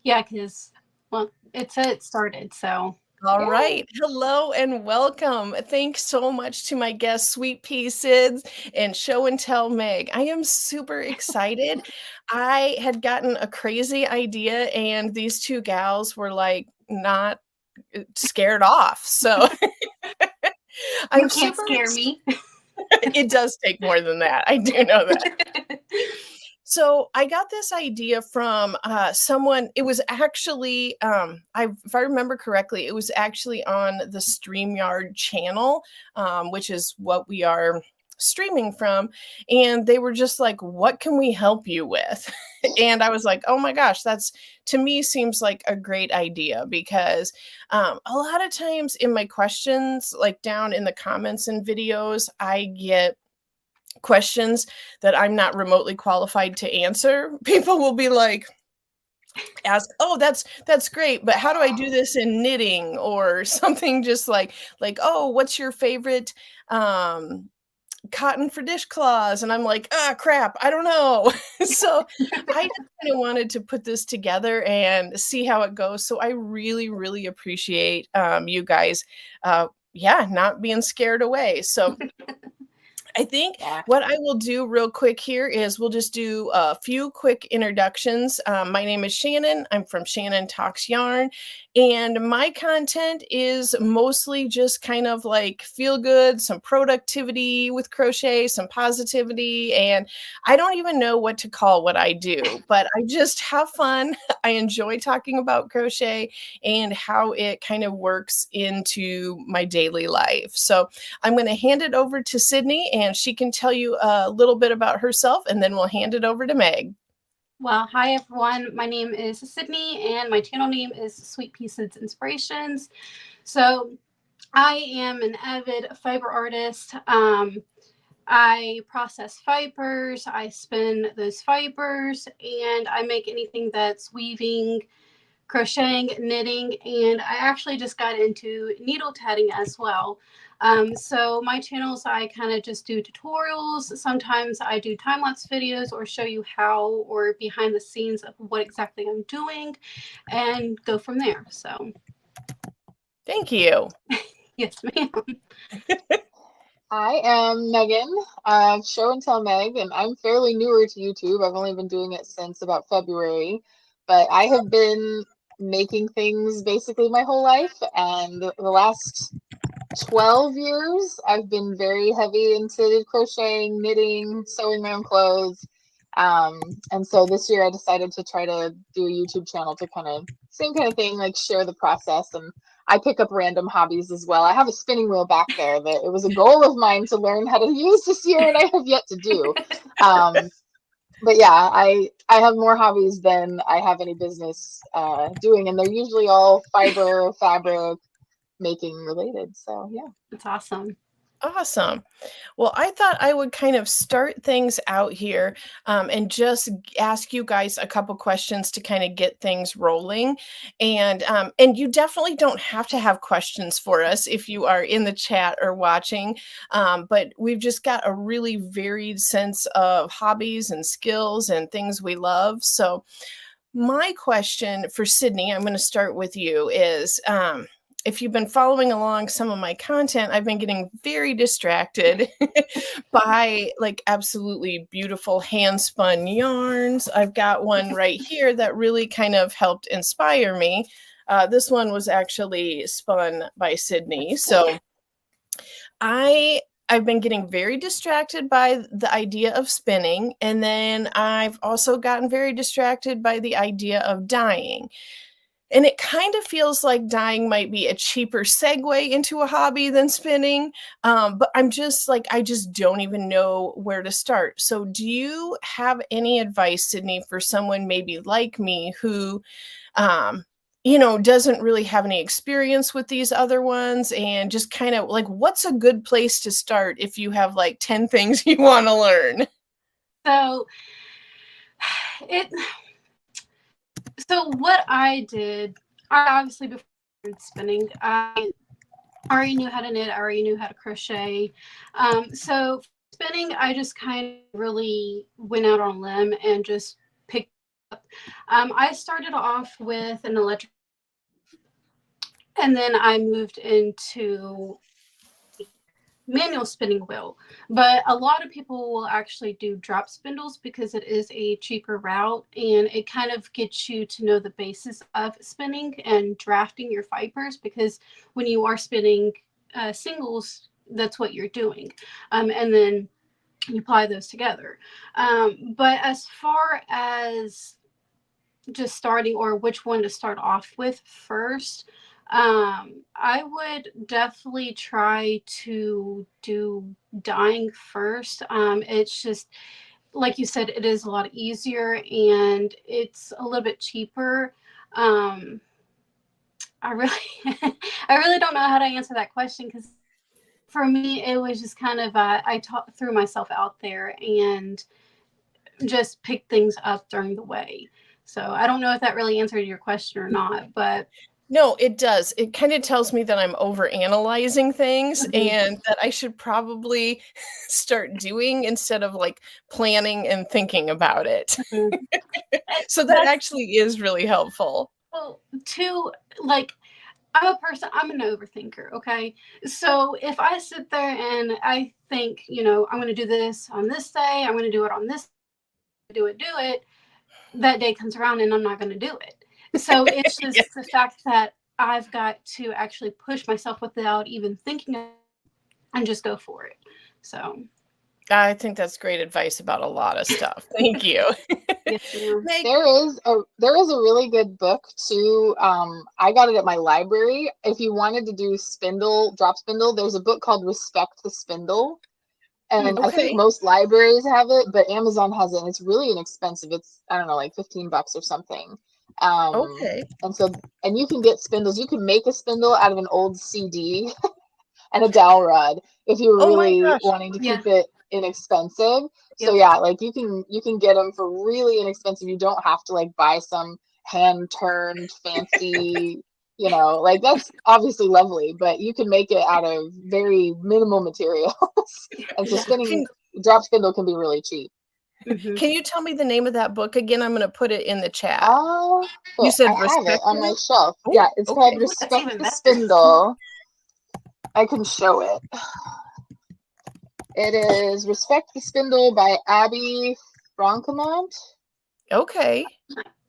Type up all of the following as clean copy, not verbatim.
Yeah, because, well, it started, so All yeah. right. Hello and welcome. Thanks so much to my guests, Sweet Pea Sids and Show and Tell Meg. I am super excited. I had gotten a crazy idea, and these two gals were like not scared off. So You I'm can't super scare excited. me. It does take more than that. I do know that. So I got this idea from someone. It was actually, if I remember correctly, it was actually on the StreamYard channel, which is what we are streaming from. And they were just like, "What can we help you with?" And I was like, "Oh my gosh, that's to me seems like a great idea because a lot of times in my questions, like down in the comments and videos, I get questions that I'm not remotely qualified to answer. People will be like, ask, "Oh, that's great, but how do I do this in knitting?" Or something just "Oh, what's your favorite um cotton for dishcloths?" And I'm like, "Ah, crap, I don't know." So I just kind of wanted to put this together and see how it goes. So I really, really appreciate you guys yeah, not being scared away. So I think Yeah. what I will do real quick here is we'll just do a few quick introductions. My name is Shannon. I'm from Shannon Talks Yarn, and my content is mostly just kind of like feel good, some productivity with crochet, some positivity, and I don't even know what to call what I do, but I just have fun. I enjoy talking about crochet and how it kind of works into my daily life. So I'm going to hand it over to Sydney and she can tell you a little bit about herself and then we'll hand it over to Meg. Well, hi everyone. My name is Sydney, and my channel name is Sweet Pieces Inspirations. So, I am an avid fiber artist. I process fibers, I spin those fibers, and I make anything that's weaving, crocheting, knitting, and I actually just got into needle tatting as well. So my channels, I kind of just do tutorials. Sometimes I do time lapse videos or show you how or behind the scenes of what exactly I'm doing, and go from there. So Thank you. yes, ma'am. I am Megan, Show and Tell Meg, and I'm fairly newer to YouTube. I've only been doing it since about February, but I have been making things basically my whole life, and the last 12 years I've been very heavy into crocheting, knitting, sewing my own clothes. And so this year I decided to try to do a YouTube channel to kind of same kind of thing, like share the process. And I pick up random hobbies as well. I have a spinning wheel back there that it was a goal of mine to learn how to use this year, and I have yet to do. Um, but yeah, I have more hobbies than I have any business doing, and they're usually all fiber, fabric making related. So yeah. It's awesome. Awesome. Well, I thought I would kind of start things out here and just ask you guys a couple questions to kind of get things rolling. And you definitely don't have to have questions for us if you are in the chat or watching. But we've just got a really varied sense of hobbies and skills and things we love. So my question for Sydney, I'm going to start with you, is if you've been following along some of my content, I've been getting very distracted by like absolutely beautiful hand spun yarns. I've got one right here that really kind of helped inspire me. This one was actually spun by Sydney. So I I've been getting very distracted by the idea of spinning, and then I've also gotten very distracted by the idea of dyeing. And it kind of feels like dyeing might be a cheaper segue into a hobby than spinning. But I'm just like, I just don't even know where to start. So, do you have any advice, Sydney, for someone maybe like me who um, doesn't really have any experience with these other ones and just kind of like, what's a good place to start if you have like 10 things you want to learn? So it so what I did, I obviously before spinning, I already knew how to knit, I already knew how to crochet. So spinning, I just kind of really went out on a limb and just picked I started off with an electric, and then I moved into manual spinning wheel. But a lot of people will actually do drop spindles because it is a cheaper route and it kind of gets you to know the basis of spinning and drafting your fibers, because when you are spinning singles, that's what you're doing. And then you apply those together. But as far as just starting or which one to start off with first, I would definitely try to do dyeing first. It's just like you said, it is a lot easier and it's a little bit cheaper. I really, I really don't know how to answer that question, because for me, it was just kind of threw myself out there and just picked things up during the way. So I don't know if that really answered your question or not, but No, it does. It kind of tells me that I'm over analyzing things mhm, and that I should probably start doing instead of like planning and thinking about it. mhm. So that That's actually is really helpful. well, too, like, I'm a person, I'm an overthinker, okay? So if I sit there and I think, I'm going to do this on this day, I'm going to do it on this, do it, that day comes around and I'm not going to do it. So it's Yeah. just the fact that I've got to actually push myself without even thinking and just go for it. So, I think that's great advice about a lot of stuff. Thank you. yes, ma'am. Meg, There is a really good book too. I got it at my library. If you wanted to do drop spindle, there's a book called Respect the Spindle. And I think okay. most libraries have it, but Amazon has it, and it's really inexpensive. It's, I don't know, like $15 or something. Okay. And you can get spindles. You can make a spindle out of an old CD and a dowel rod if you were Oh my really gosh. wanting to Yeah. keep it inexpensive. So Yep. yeah, like you can get them for really inexpensive. You don't have to like buy some hand turned fancy, like that's obviously lovely, but you can make it out of very minimal materials. And so Yeah. spinning drop spindle can be really cheap. Hmm. Can you tell me the name of that book again? I'm going to put it in the chat. You Here, I said have it on my respectful? shelf. Oh, Yeah, it's called okay. That's Respect even the better. Spindle. I can show it. It is Respect the Spindle by Abby Frankamont. Okay.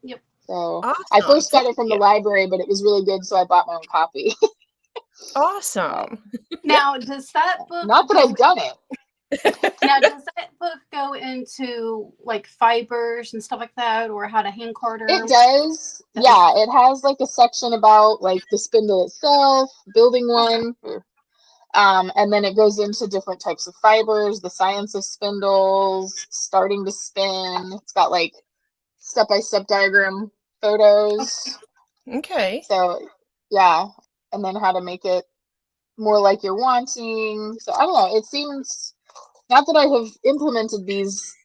Yep. So I Awesome. first got Thank it from the you. library, but it was really good, so I bought my own copy. But Awesome. Now, does that book not that go I've done it. Now, does that book go into like fibers and stuff like that, or how to hand It quarter? does. It does. Yeah, it has like a section about like the spindle itself, building Okay. one. And then it goes into different types of fibers, the science of spindles, starting to spin. It's got like step-by-step diagram photos. Okay. So yeah, and then how to make it more like you're wanting. So I don't know. It seems, not that I have implemented this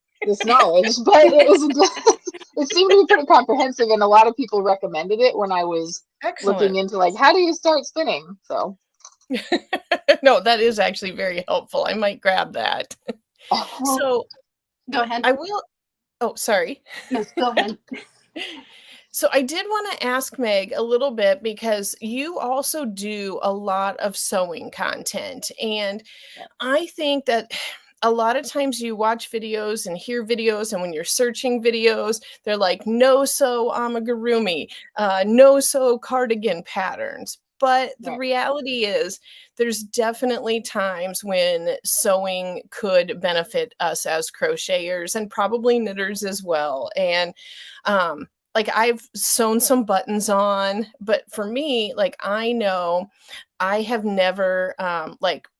knowledge, but it seemed to be pretty comprehensive, and a lot of people recommended it when I was looking Excellent. into like how do you start spinning. So No, that is actually very helpful. I might grab that. So Go ahead. I will. Oh, sorry. No, go ahead. So I did want to ask Meg a little bit because you also do a lot of sewing content. And yeah, I think that a lot of times you watch videos and hear videos, and when you're searching videos, they're like no sew amigurumi, no sew cardigan patterns. But the right. reality is, there's definitely times when sewing could benefit us as crocheters and probably knitters as well. And like I've sewn some buttons on, but for me, like I know I have never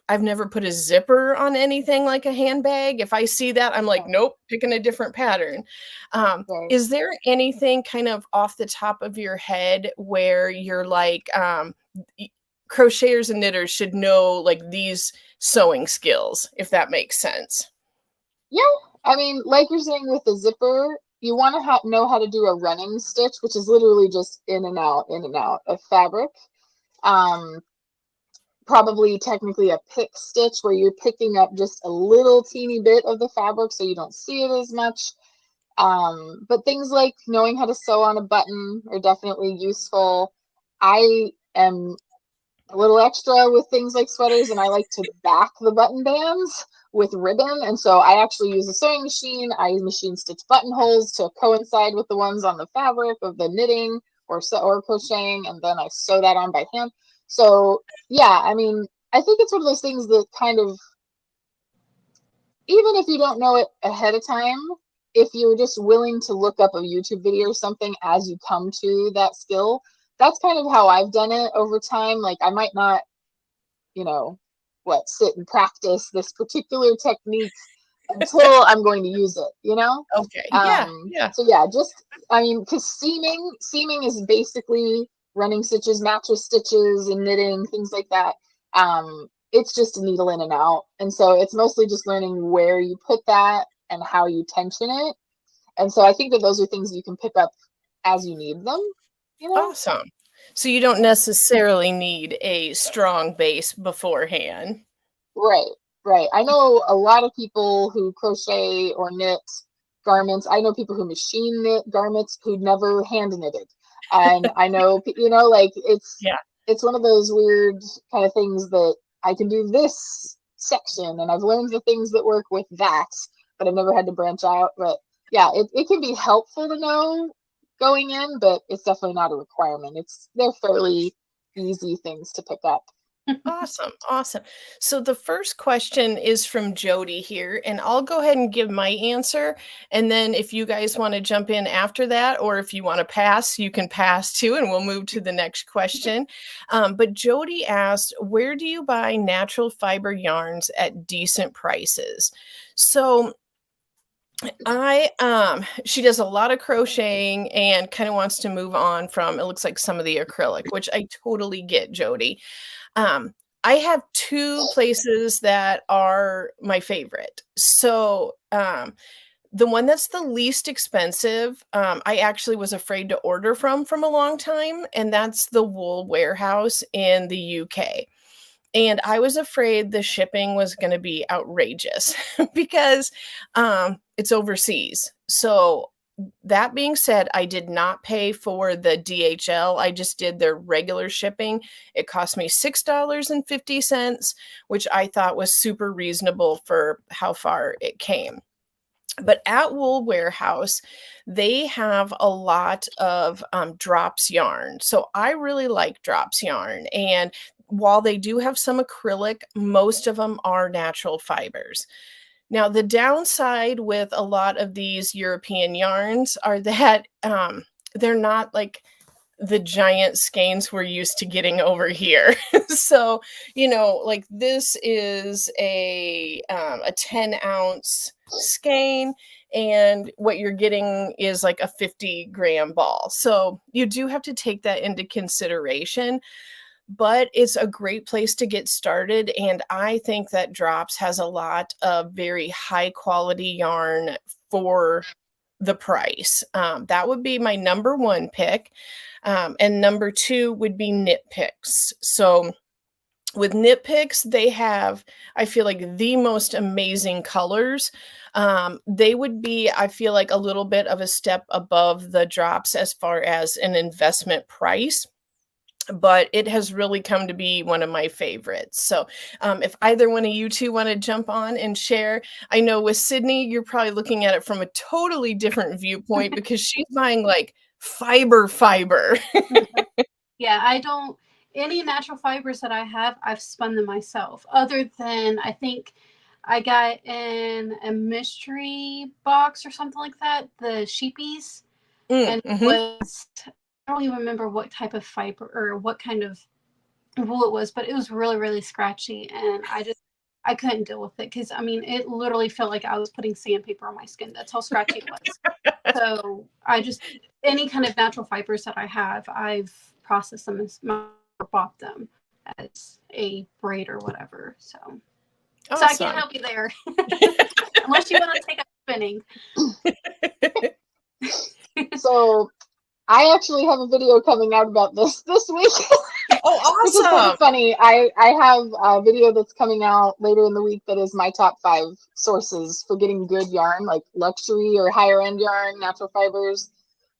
I've never put a zipper on anything like a handbag. If I see that, I'm like, Right. nope, picking a different pattern. Right. Is there anything kind of off the top of your head where you're like, crocheters and knitters should know like these sewing skills, if that makes sense? Yeah, I mean, like you're saying with the zipper, you want to know how to do a running stitch, which is literally just in and out of fabric. Um, Probably technically a pick stitch where you're picking up just a little teeny bit of the fabric so you don't see it as much. But things like knowing how to sew on a button are definitely useful. I am a little extra with things like sweaters, and I like to back the button bands with ribbon. And so I actually use a sewing machine. I machine stitch buttonholes to coincide with the ones on the fabric of the knitting or crocheting, and then I sew that on by hand. So yeah, I mean, I think it's one of those things that kind of, even if you don't know it ahead of time, if you're just willing to look up a YouTube video or something as you come to that skill, that's kind of how I've done it over time. Like I might not, sit and practice this particular technique until I'm going to use it. Okay. Yeah. Yeah. So yeah, because seaming is basically running stitches, mattress stitches, and knitting, things like that. It's just a needle in and out. And so it's mostly just learning where you put that and how you tension it. And so I think that those are things you can pick up as you need them. Awesome. So you don't necessarily need a strong base beforehand. Right. I know a lot of people who crochet or knit garments. I know people who machine knit garments who never hand knitted. And I know, it's one of those weird kind of things that I can do this section and I've learned the things that work with that, but I've never had to branch out. But yeah, it can be helpful to know going in, but it's definitely not a requirement. They're fairly easy things to pick up. Awesome. So the first question is from Jody here, and I'll go ahead and give my answer. And then if you guys want to jump in after that, or if you want to pass, you can pass too, and we'll move to the next question. But Jody asked, where do you buy natural fiber yarns at decent prices? So she does a lot of crocheting and kind of wants to move on from, it looks like, some of the acrylic, which I totally get, Jody. I have two places that are my favorite. So the one that's the least expensive, I actually was afraid to order from a long time, and that's the Wool Warehouse in the UK. And I was afraid the shipping was going to be outrageous because it's overseas. So that being said, I did not pay for the DHL. I just did their regular shipping. It cost me $6.50, which I thought was super reasonable for how far it came. But at Wool Warehouse, they have a lot of drops yarn. So I really like drops yarn. And while they do have some acrylic, most of them are natural fibers. Now, the downside with a lot of these European yarns are that they're not like the giant skeins we're used to getting over here. So, like this is a 10-ounce skein, and what you're getting is like a 50-gram ball. So you do have to take that into consideration. But it's a great place to get started. And I think that Drops has a lot of very high quality yarn for the price. That would be my number one pick. And number two would be Knit Picks. So with Knit Picks, they have, I feel like, the most amazing colors. They would be, I feel like, a little bit of a step above the Drops as far as an investment price. But it has really come to be one of my favorites. So if either one of you two want to jump on and share, I know with Sydney, you're probably looking at it from a totally different viewpoint because she's buying like fiber. Yeah, any natural fibers that I have, I've spun them myself. Other than, I think I got in a mystery box or something like that, the sheepies. And it was, I don't even remember what type of fiber or what kind of wool it was, but it was really, really scratchy. And I couldn't deal with it because, I mean, it literally felt like I was putting sandpaper on my skin. That's how scratchy it was. So any kind of natural fibers that I have, I've processed them or bought them as a braid or whatever. So I can't help you there. Unless you want to take up spinning. So I actually have a video coming out about this week. Oh, Which is kind of awesome. funny. I have a video that's coming out later in the week that is my top 5 sources for getting good yarn, like luxury or higher end yarn, natural fibers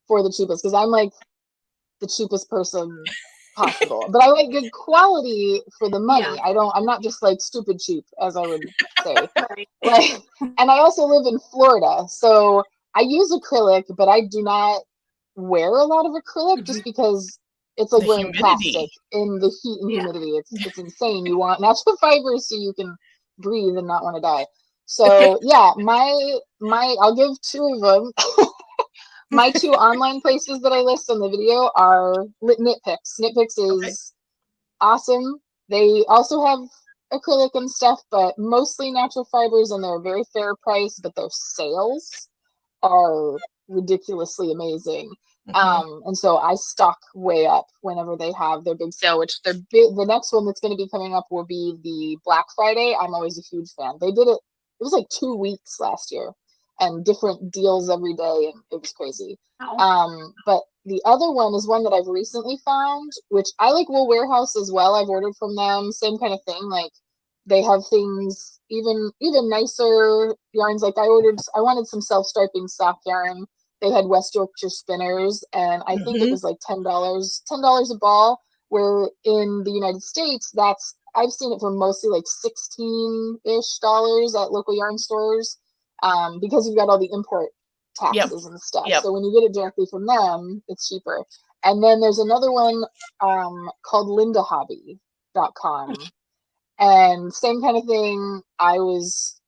for the cheapest. Because I'm like the cheapest person possible, but I like good quality for the Yeah. money. I'm not just like stupid cheap, as I would say. Right. Like, and I also live in Florida, so I use acrylic, but I do not wear a lot of acrylic just Mhm. because it's like The wearing plastic humidity. in the heat and Yeah. humidity. It's insane. You want natural fibers so you can breathe and not want to die. So yeah, my I'll give 2 of them. My 2 online places that I list on the video are Knit Picks. Knit Picks Okay. is awesome. They also have acrylic and stuff, but mostly natural fibers, and they're a very fair price, but their sales are ridiculously amazing. Mhm. And so I stock way up whenever they have their big sale, which the next one that's going to be coming up will be the Black Friday. I'm always a huge fan. They did it was like 2 weeks last year and different deals every day, and it was crazy. Wow. But the other one is one that I've recently found, which I like Wool Warehouse as well. I've ordered from them, same kind of thing. Like they have things even nicer yarns. Like I wanted some self-striping sock yarn. They had West Yorkshire spinners, and I think it Mhm. was like $10 a ball. Where in the United States, I've seen it for mostly like 16-ish dollars at local yarn stores, because you've got all the import Yep. taxes and stuff. Yep. So when you get it directly from them, it's cheaper. And then there's another one called lindahobby.com, and same kind of thing. I was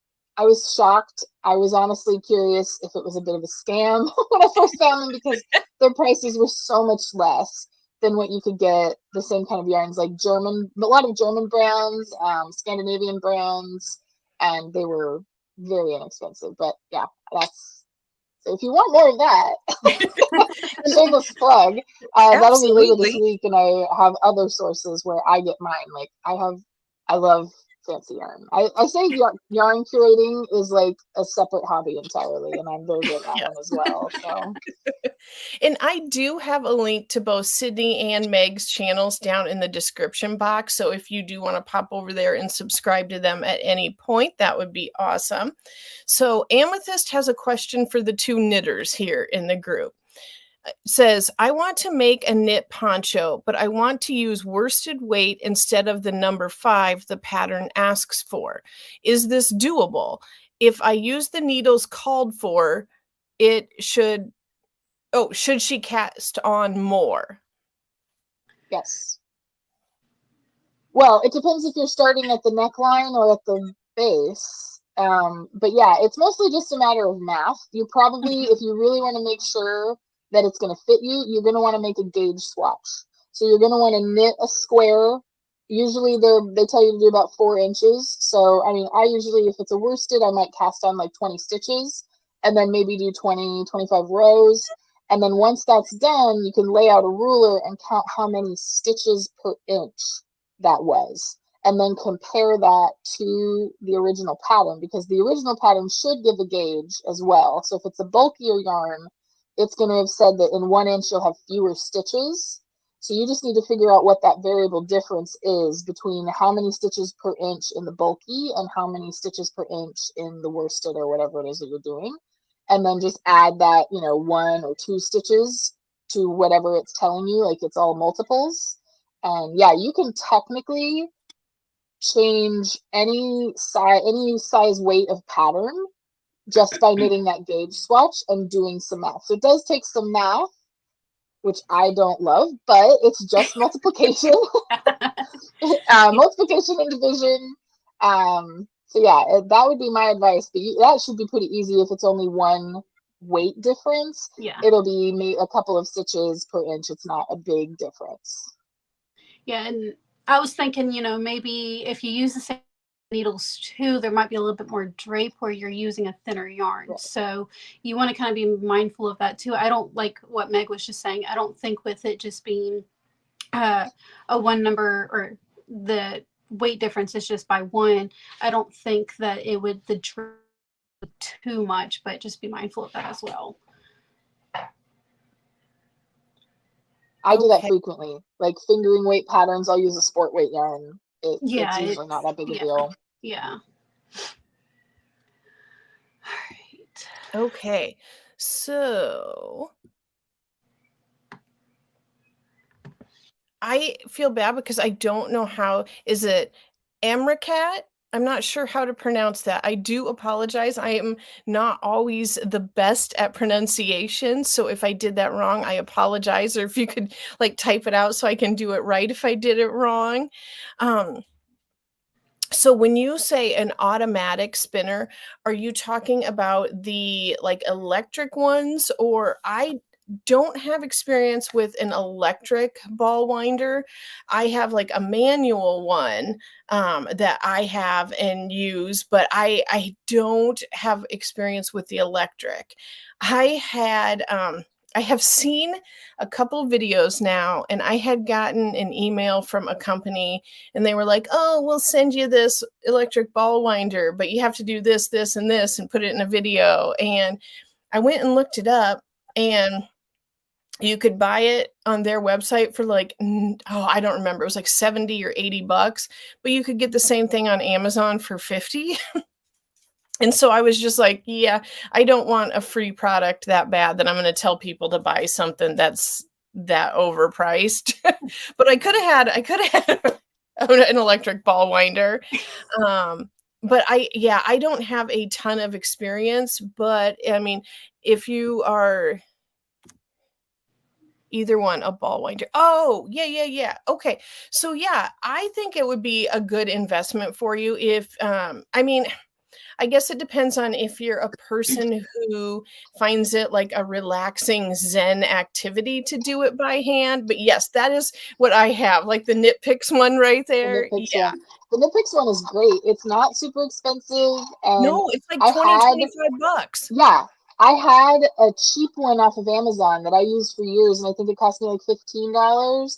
shocked. I was honestly curious if it was a bit of a scam when I first found them, because their prices were so much less than what you could get the same kind of yarns, like a lot of German brands, Scandinavian brands, and they were very inexpensive. But yeah, that's so if you want more of that, shameless plug. That'll be later this Absolutely. week, and I have other sources where I get mine. Like I love fancy yarn. I say yarn curating is like a separate hobby entirely, and I'm very good at that Yeah. one as well. So And I do have a link to both Sydney and Meg's channels down in the description box. So if you do want to pop over there and subscribe to them at any point, that would be awesome. So Amethyst has a question for the 2 knitters here in the group. Says, I want to make a knit poncho, but I want to use worsted weight instead of the number 5 the pattern asks for. Is this doable? If I use the needles called for, it should should she cast on more? yes. Well, it depends if you're starting at the neckline or at the base. But yeah, it's mostly just a matter of math. You probably, Mhm. if you really want to make sure that it's going to fit you, you're going to want to make a gauge swatch. So you're going to want to knit a square. Usually they tell you to do about 4 inches. So, I mean, I usually, if it's a worsted, I might cast on like 20 stitches and then maybe do 20, 25 rows. And then once that's done, you can lay out a ruler and count how many stitches per inch that was, and then compare that to the original pattern, because the original pattern should give a gauge as well. So if it's a bulkier yarn, it's going to have said that in 1 inch you'll have fewer stitches. So you just need to figure out what that variable difference is between how many stitches per inch in the bulky and how many stitches per inch in the worsted or whatever it is that you're doing. And then just add that, 1 or 2 stitches to whatever it's telling you, like it's all multiples. And yeah, you can technically change any size weight of pattern just by knitting that gauge swatch and doing some math. So it does take some math, which I don't love, but it's just multiplication, multiplication and division. So yeah, that would be my advice. But that should be pretty easy if it's only one weight difference. Yeah. It'll be a couple of stitches per inch. It's not a big difference. Yeah. And I was thinking, maybe if you use the same needles too, there might be a little bit more drape where you're using a thinner yarn. Right. So you want to kind of be mindful of that too. I don't like what Meg was just saying. I don't think with it just being a one number, or the weight difference is just by 1, I don't think that it would the drape too much, but just be mindful of that as well. I do that Okay. frequently. Like fingering weight patterns, I'll use a sport weight yarn. It's Yeah, usually not that big a yeah, deal. yeah. All right. Okay. So I feel bad because I don't know how is it Amricat? I'm not sure how to pronounce that. I do apologize. I am not always the best at pronunciation, so if I did that wrong, I apologize, or if you could, like, type it out so I can do it right if I did it wrong. So when you say an automatic spinner, are you talking about the, like, electric ones? Or I don't have experience with an electric ball winder. I have, like, a manual one, that I have and use, but I don't have experience with the electric. I have seen a couple videos now, and I had gotten an email from a company and they were like, "Oh, we'll send you this electric ball winder, but you have to do this, this, and this and put it in a video." And I went and looked it up, and you could buy it on their website for like, I don't remember. It was like 70 or $80, but you could get the same thing on Amazon for 50. And so I was just like, yeah, I don't want a free product that bad that I'm going to tell people to buy something that's that overpriced. But I could have had an electric ball winder. But I don't have a ton of experience, but I mean, if you are either one, a ball winder. Oh, yeah. Okay. So yeah, I think it would be a good investment for you if I mean, I guess it depends on if you're a person who finds it like a relaxing Zen activity to do it by hand. But yes, that is what I have, like the Knit Picks one right The there. Knit Picks Yeah. one. The Knit Picks one is great. It's not super expensive, and No, it's like I 20, had 25 bucks. yeah, I had a cheap one off of Amazon that I used for years, and I think it cost me like $15.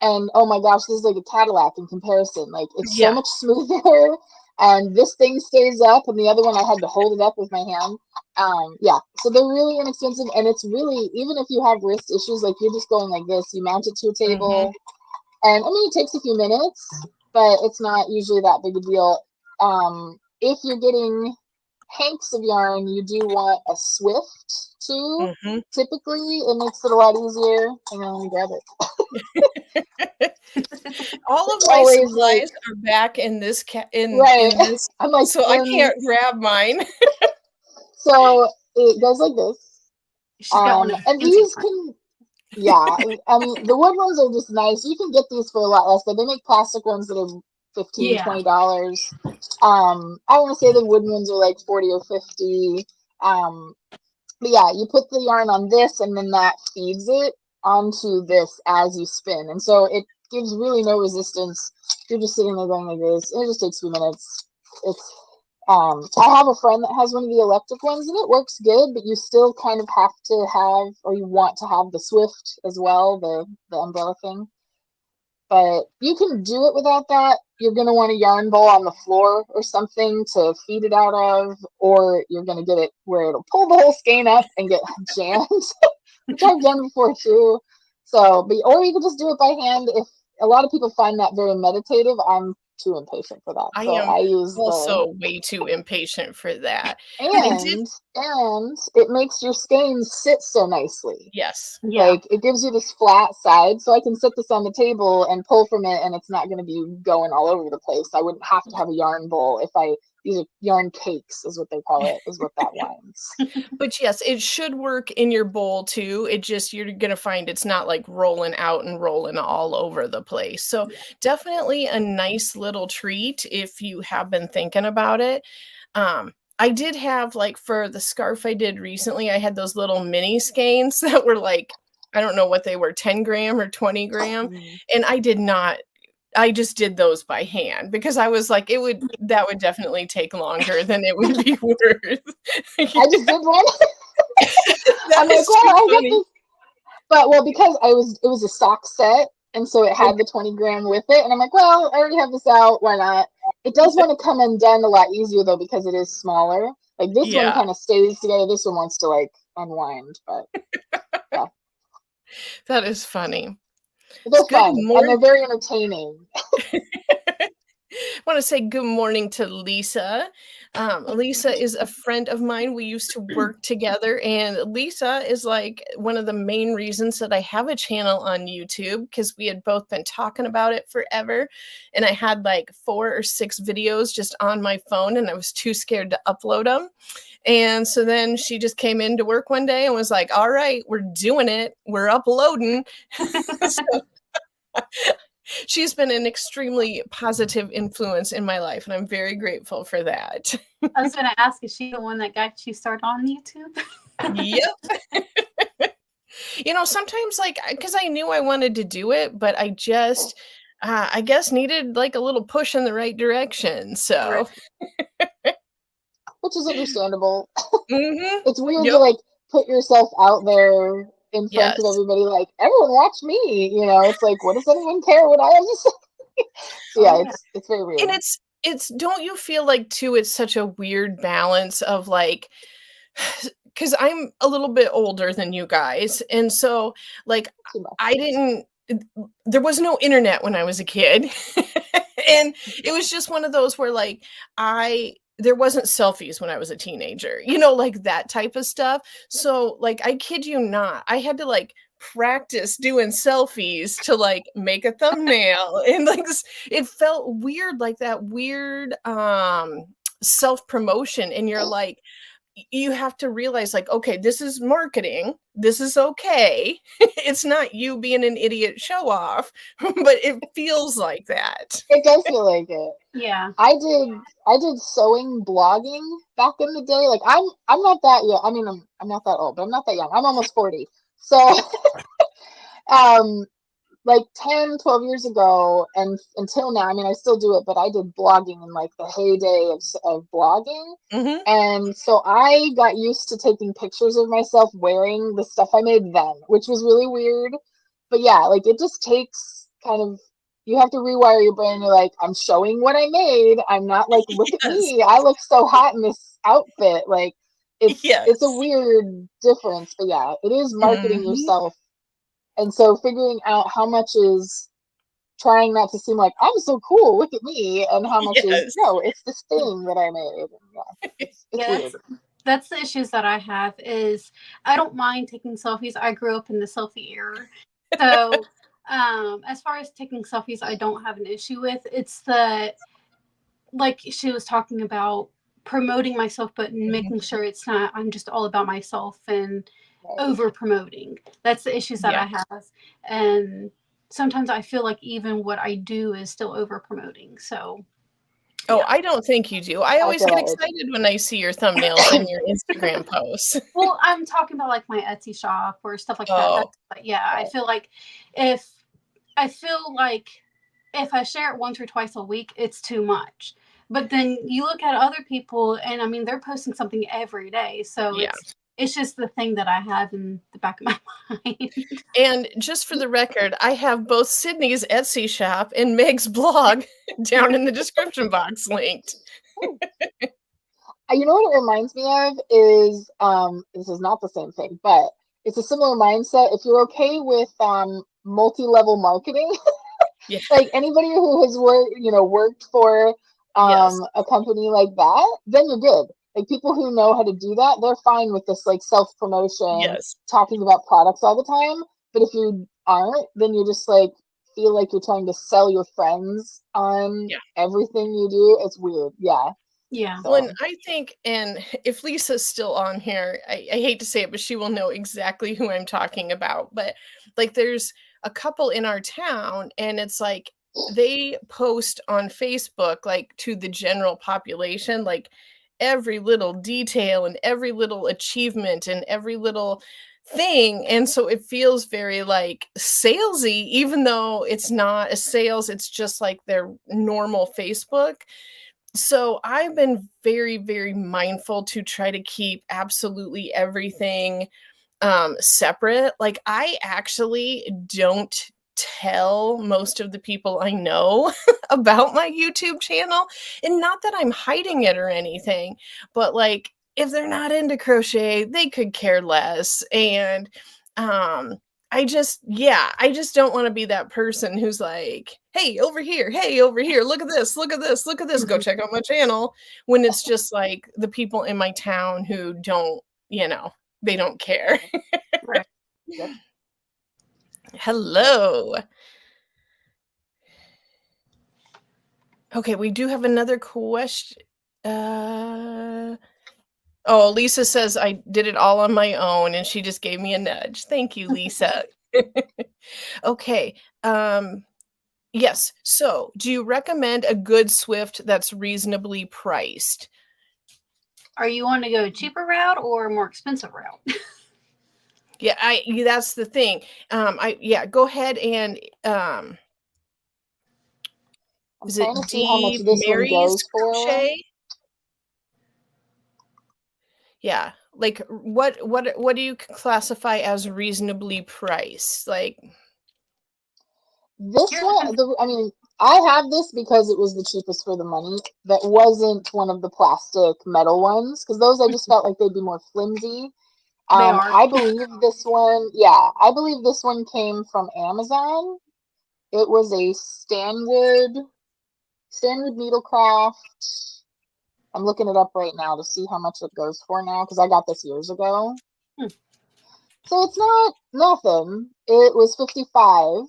And oh my gosh, this is like a Cadillac in comparison. Like it's so Yeah. much smoother, and this thing stays up, and the other one I had to hold it up with my hand. Yeah, so they're really inexpensive, and it's really, even if you have wrist issues, like you're just going like this, you mount it to a Hmm. table, and I mean it takes a few minutes, but it's not usually that big a deal. If you're getting hanks of yarn, you do want a Swift too. Hmm. Typically, it makes it a lot easier. Hang on, let me grab it. All of It's my always like supplies are back in this right. in this, I'm like so I in. can't grab mine. So it goes like this. She's got one of the And fancy these ones. can, yeah. I mean, the wood ones are just nice. You can get these for a lot less, but they make plastic ones that are 15, Yeah. $20. I want to say the wooden ones are like 40 or 50. But yeah, you put the yarn on this, and then that feeds it onto this as you spin, and so it gives really no resistance. You're just sitting there going like this. It just takes a few minutes. It's I have a friend that has one of the electric ones, and it works good, but you still kind of have to have, or you want to have the Swift as well, the umbrella thing. But you can do it without that. You're going to want a yarn bowl on the floor or something to feed it out of, or you're going to get it where it'll pull the whole skein up and get jammed, which I've done before too. So, but or you can just do it by hand. If a lot of people find that very meditative, I'm too impatient for that. I So am I use the also way too impatient for that. I did, and it makes your skeins sit so nicely. yes. Yeah. Like it gives you this flat side, so I can set this on the table and pull from it, and it's not going to be going all over the place. I wouldn't have to have a yarn bowl if I, these are yarn cakes, is what they call it, is what that means. But yes, it should work in your bowl too. It just, you're gonna find it's not like rolling out and rolling all over the place. So Yeah. definitely a nice little treat if you have been thinking about it. I did have, like, for the scarf I did recently, I had those little mini skeins that were like, I don't know what they were, 10 gram or 20 gram. Mm. And I just did those by hand because I was like, that would definitely take longer than it would be worth. I just did one. That I'm like, is too well, I got funny. this, but well, because it was a sock set, and so it had Okay. the 20 gram with it, and I'm like, well, I already have this out, why not? It does want to come undone a lot easier though because it is smaller. Like this one Yeah. kind of stays together. This one wants to like unwind, but yeah. That is funny. It's They're good fun and morning. they're very entertaining. I want to say good morning to Lisa. Lisa is a friend of mine. We used to work together, and Lisa is like one of the main reasons that I have a channel on YouTube because we had both been talking about it forever. And I had like 4 or 6 videos just on my phone, and I was too scared to upload them. And so then she just came into work one day and was like, all right, we're doing it. We're uploading. So she's been an extremely positive influence in my life, and I'm very grateful for that. I was going to ask, is she the one that got you started on YouTube? Yep. Sometimes like because I knew I wanted to do it, but I just I guess needed like a little push in the right direction. Right. So Which is understandable. mhm. It's weird to Yep. like put yourself out there in front of Yes. everybody, like everyone watch me. It's like, what does anyone care what I have to say? So Oh yeah, yeah. it's very And weird. it's don't you feel like too it's such a weird balance of like because I'm a little bit older than you guys. And so, like, Too much. I didn't, there was no internet when I was a kid. And it was just one of those where, like, there wasn't selfies when I was a teenager, like that type of stuff. So, like, I kid you not, I had to, like, practice doing selfies to like make a thumbnail and like it felt weird, like that weird self promotion, and you're like you have to realize like, okay, this is marketing, this is okay. It's not you being an idiot show off, but it feels like that. It does feel like it. Yeah. I did sewing blogging back in the day. Like I'm not that young. I mean I'm not that old, but I'm not that young. I'm almost 40. So um like 10, 12 years ago and until now, I mean I still do it, but I did blogging in like the heyday of blogging. Hmm. And so I got used to taking pictures of myself wearing the stuff I made then, which was really weird. But yeah, like it just takes kind of, you have to rewire your brain. You're like, I'm showing what I made. I'm not like, look at Yes. me. I look so hot in this outfit. Like it's a Yes. weird difference. But yeah, it is marketing Hmm. yourself. And so figuring out how much is trying not to seem like I'm so cool, look at me, and how much is Yes. no, it's this thing that I made. Yeah, it's Yeah, weird. that's the issues that I have is I don't mind taking selfies. I grew up in the selfie era. So as far as taking selfies, I don't have an issue with. It's the like she was talking about promoting myself, but making sure it's not I'm just all about myself and Right. over promoting. That's the issues that Yeah. I have. And sometimes I feel like even what I do is still over promoting. So Oh, yeah. I don't think you do. I I always feel get that way excited when I see your thumbnails and your Instagram posts. Well, I'm talking about like my Etsy shop or stuff like that. Oh, That's but yeah, I feel like if I feel like if I share it once or twice a week, it's too much. But then you look at other people and I mean they're posting something every day. So yeah. it's just the thing that I have in the back of my mind. And just for the record, I have both Sydney's Etsy shop and Meg's blog down in the description box linked. Oh. You know what it reminds me of is this is not the same thing, but it's a similar mindset. If you're okay with multi-level marketing, Yeah. like anybody who has worked for Yes. a company like that, then you're good. Like people who know how to do that, they're fine with this like self-promotion, Yes. talking about products all the time. But if you aren't, then you just like feel like you're trying to sell your friends on Yeah. everything you do. It's weird. Yeah. Yeah. Well, and So I think, and if Lisa's still on here, I hate to say it, but she will know exactly who I'm talking about. But like, there's a couple in our town, and it's like they post on Facebook, like to the general population, like every little detail and every little achievement and every little thing. And so it feels very like salesy, even though it's not a sales, it's just like their normal Facebook. So I've been very, very mindful to try to keep absolutely everything separate. Like I actually don't tell most of the people I know about my YouTube channel, and not that I'm hiding it or anything, but like if they're not into crochet, they could care less. And um I just don't want to be that person who's like, hey, over here, look at this, look at this, look at this, go check out my channel. When it's just like the people in my town who don't, they don't care. Right. Yep. Hello. Okay, we do have another question. Oh, Lisa says I did it all on my own and she just gave me a nudge. Thank you, Lisa. Okay. Yes. So, do you recommend a good Swift that's reasonably priced? Are you want to go a cheaper route or a more expensive route? Yeah, that's the thing. Go ahead and I'm is trying it to see how much D this one Mary's goes for. crochet? Yeah. Like what do you classify as reasonably priced? Like This Here's one, I mean, I have this because it was the cheapest for the money. That wasn't one of the plastic metal ones because those I just felt like they'd be more flimsy. they are. I believe this one, yeah, I believe this one came from Amazon. It was a Stanwood Needlecraft. I'm looking it up right now to see how much it goes for now because I got this years ago. So it's not nothing. It was 55.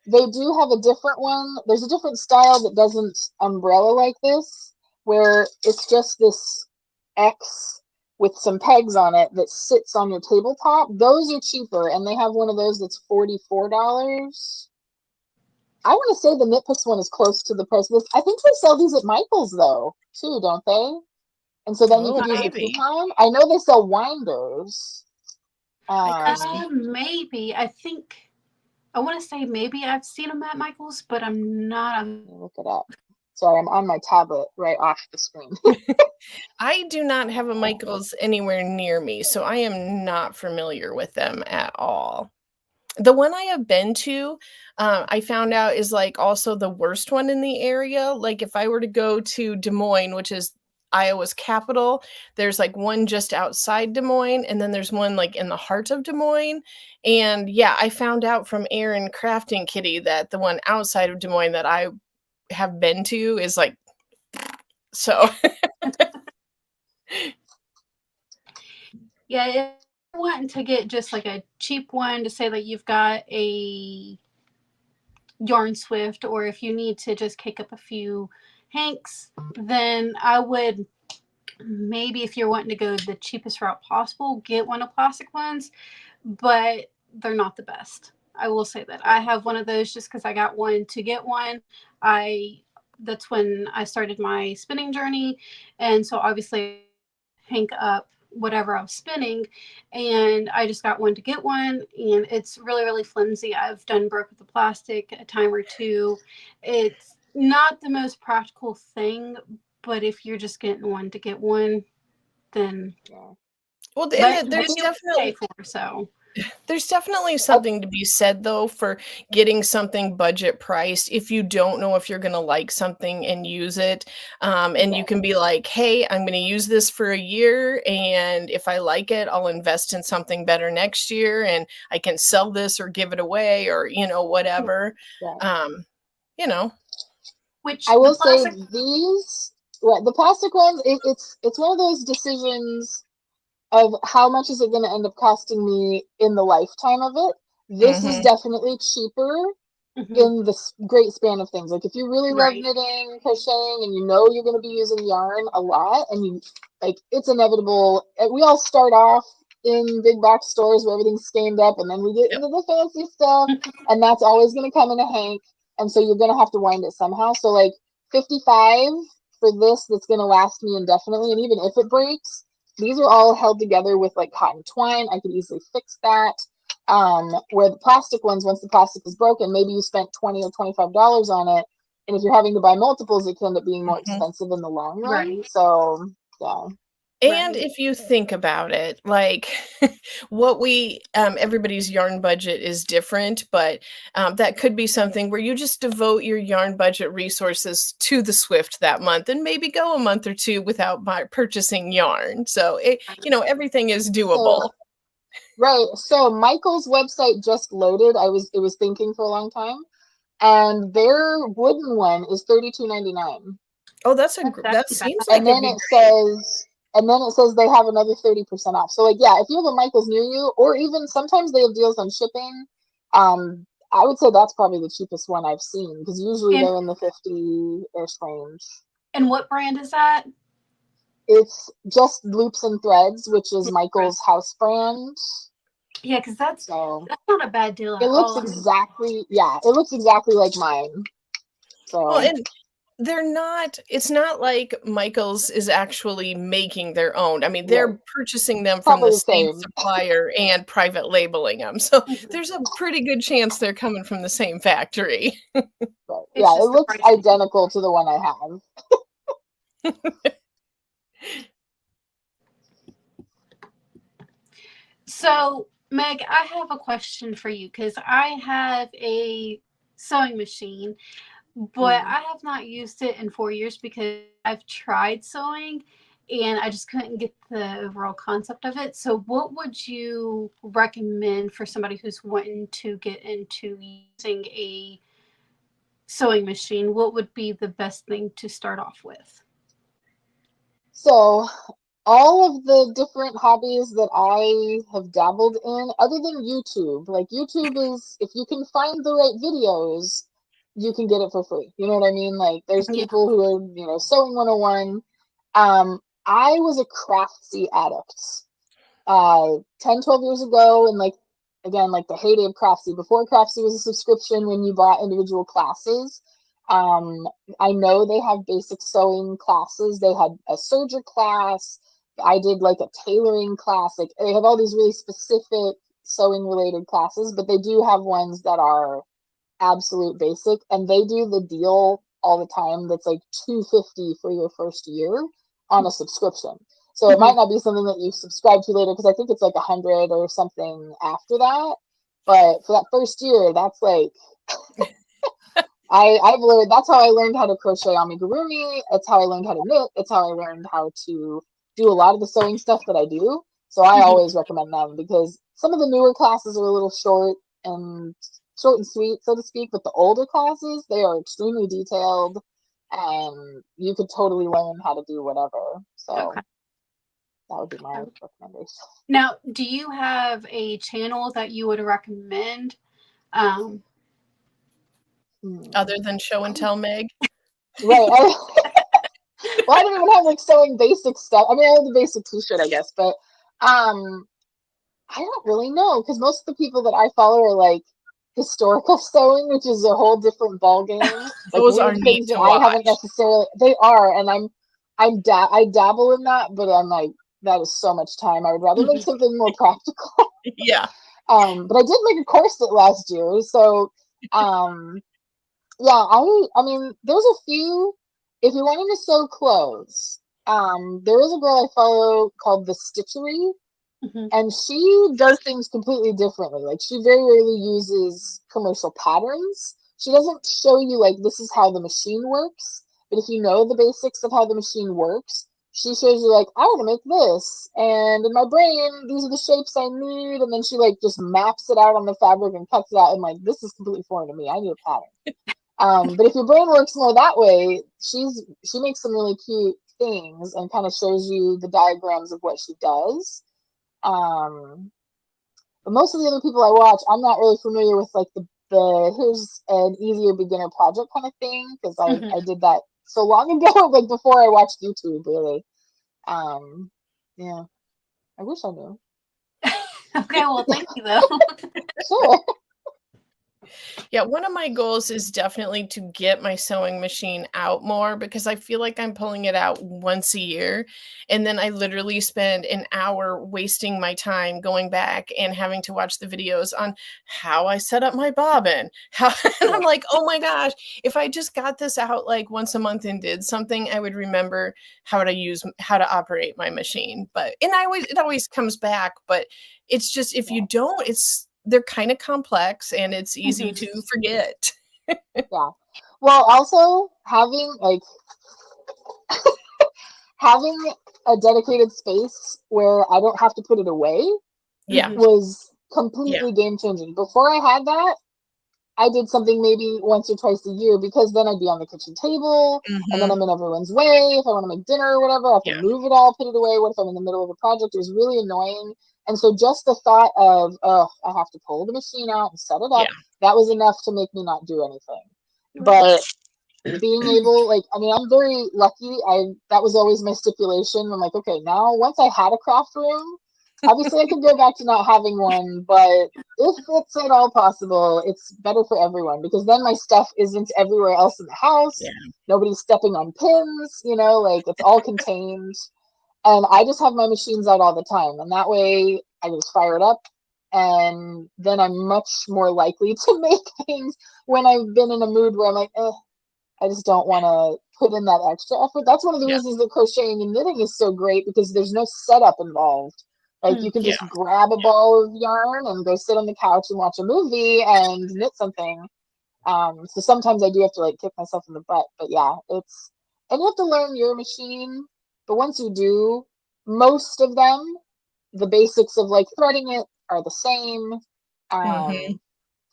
They do have a different one. There's a different style that doesn't umbrella like this, where it's just this X with some pegs on it that sits on your tabletop. Those are cheaper, and they have one of those that's $44. I want to say the Knit Picks one is close to the price of this. I think they sell these at Michael's though, too, don't they? And so then you oh, could use the maybe. coupon. I know they sell winders. Maybe. I want to say maybe I've seen them at Michael's, but I'm not. Look it up. Sorry, I'm on my tablet right off the screen. I do not have a Michael's anywhere near me, so I am not familiar with them at all. The one I have been to, I found out is like also the worst one in the area. Like if I were to go to Des Moines, which is Iowa's capital, there's like one just outside Des Moines, and then there's one like in the heart of Des Moines. And yeah, I found out from Erin Crafting Kitty that the one outside of Des Moines that I have been to is like so. Yeah, if you're wanting to get just like a cheap one to say that you've got a yarn Swift, or if you need to just kick up a few hanks, then I would maybe, if you're wanting to go the cheapest route possible, get one of plastic ones, but they're not the best. I will say that. I have one of those just because I got one to get one. That's when I started my spinning journey, and so obviously hank up whatever I was spinning, and I just got one to get one, and it's really, really flimsy. I've done broke with the plastic a time or two. It's not the most practical thing, but if you're just getting one to get one, then Yeah. Well, but and then there's you definitely pay for, so There's definitely something to be said, though, for getting something budget priced if you don't know if you're going to like something and use it. And you can be like, hey, I'm going to use this for a year. And if I like it, I'll invest in something better next year. And I can sell this or give it away or, whatever. Yeah. You know. which I the will say plastic. these, right, the plastic ones, it's one of those decisions of how much is it going to end up costing me in the lifetime of it. This is Mm-hmm. definitely cheaper in the great span of things. Like if you really love Right. knitting, crocheting, and you know you're going to be using yarn a lot, and you like it's inevitable. We all start off in big box stores where everything's scanned up, and then we get Yep. into the fancy stuff, and that's always going to come in a hank. And so you're going to have to wind it somehow. So like 55 for this, that's going to last me indefinitely, and even if it breaks, these are all held together with like cotton twine. I could easily fix that. Where the plastic ones, once the plastic is broken, maybe you spent $20 or $25 on it, and if you're having to buy multiples, it can end up being more expensive in the long run. Right. So yeah. And if you think about it, like what everybody's yarn budget is different, but that could be something where you just devote your yarn budget resources to the Swift that month and maybe go a month or two without purchasing yarn. So everything is doable. So Right. So Michael's website just loaded. It was thinking for a long time, and their wooden one is $32.99. Oh, That's that actually seems fantastic. like And it'd then be it great. says and then it says they have another 30% off. So like yeah, if you have a Michael's near you, or even sometimes they have deals on shipping, I would say that's probably the cheapest one I've seen, because usually And they're in the 50-ish range. what brand is that? It's just Loops and Threads, which is Michael's house brand. Yeah, because So that's not a bad deal it at looks all. I mean, exactly, yeah, it looks exactly like mine. Well, So and it's not like Michael's is actually making their own. I mean, right, they're purchasing them from probably the the same same. supplier and private labeling them. So mhm. there's a pretty good chance they're coming from the same factory. But It's yeah, it just the looks pricing. identical to the one I have. So, Meg, I have a question for you because I have a sewing machine, but Mm. I have not used it in 4 years because I've tried sewing and I just couldn't get the overall concept of it. So, what would you recommend for somebody who's wanting to get into using a sewing machine? What would be the best thing to start off with? So all of the different hobbies that I have dabbled in, other than YouTube, like YouTube is, if you can find the right videos, you can get it for free. You know what I mean? Like there's Yeah. people who are, sewing 101. I was a craftsy addict 10, 12 years ago, and like again, like the heyday of Craftsy, before Craftsy was a subscription when you bought individual classes. um I know they have basic sewing classes. They had a serger class. I did like a tailoring class. Like they have all these really specific sewing related classes, but they do have ones that are absolute basic, and they do the deal all the time that's like 250 for your first year on a subscription. So it might Mhm. not be something that you subscribe to later, because I think it's like 100 or something after that. But for that first year, that's like I've learned, that's how I learned how to crochet amigurumi. It's how I learned how to knit. It's how I learned how to do a lot of the sewing stuff that I do. So I Mhm. always recommend them, because some of the newer classes are a little short and sweet, so to speak. But the older classes, they are extremely detailed, and you could totally learn how to do whatever. Okay. So that would be my recommendation. Now, do you have a channel that you would recommend? Um, Hmm. Other than show and tell Meg. Right. Well, I don't even have like sewing basic stuff. I mean, I have the basic t-shirt, I guess, but um I don't really know, because most of the people that I follow are like historical sewing, which is a whole different ball game. Like Those are weird neat things that to I haven't watch. necessarily. They are, and I dabble in that, but I'm like, that is so much time. I would rather make mhm. something more practical. Yeah. But I did make a corset last year, so um yeah, I mean, there's a few. If you're wanting to sew clothes, there is a girl I follow called The Stitchery, Mhm. and she does things completely differently. Like she very rarely uses commercial patterns. She doesn't show you like this is how the machine works, but if you know the basics of how the machine works, she shows you like I want to make this, and in my brain these are the shapes I need, and then she like just maps it out on the fabric and cuts it out, and like this is completely foreign to me. I need a pattern. But if your brain works more that way, she makes some really cute things and kind of shows you the diagrams of what she does. Um, but most of the other people I watch, I'm not really familiar with like the here's an easier beginner project kind of thing, because Mhm. I did that so long ago, like before I watched YouTube really. Um, yeah, I wish I knew. Okay, well, thank you though. Sure. Yeah, one of my goals is definitely to get my sewing machine out more, because I feel like I'm pulling it out once a year. And then I literally spend an hour wasting my time going back and having to watch the videos on how I set up my bobbin. How and I'm Right. like, oh my gosh, if I just got this out like once a month and did something, I would remember how to operate my machine. But and I always it always comes back, but it's just if you Yeah. don't, they're kind of complex and it's easy Mhm. to forget. Yeah. Well, also having a dedicated space where I don't have to put it away Yeah. was Yeah. completely game changing. Before I had that, I did something maybe once or twice a year because then I'd be on the kitchen table and then Mhm. I'm in everyone's way. If I want to make dinner or whatever, I have to Yeah. move it all, put it away. What if I'm in the middle of a project? It was really annoying. And so just the thought of, oh, I have to pull the machine out and set it up, Yeah. that was enough to make me not do anything. Right. But being able, like, I mean, I'm very lucky. That was always my stipulation. I'm like, okay, now once I had a craft room, obviously I could go back to not having one, but if it's at all possible, it's better for everyone because then my stuff isn't everywhere else in the house. Yeah. Nobody's stepping on pins, like it's all contained. And I just have my machines out all the time. And that way I just fire it up. And then I'm much more likely to make things when I've been in a mood where I'm like, I just don't want to put in that extra effort. That's one of the Yeah. reasons that crocheting and knitting is so great because there's no setup involved. Like you can Yeah. just grab a ball of yarn and go sit on the couch and watch a movie and knit something. So sometimes I do have to like kick myself in the butt, but yeah, and you have to learn your machine. But once you do, most of them, the basics of like threading it are the same. Mhm.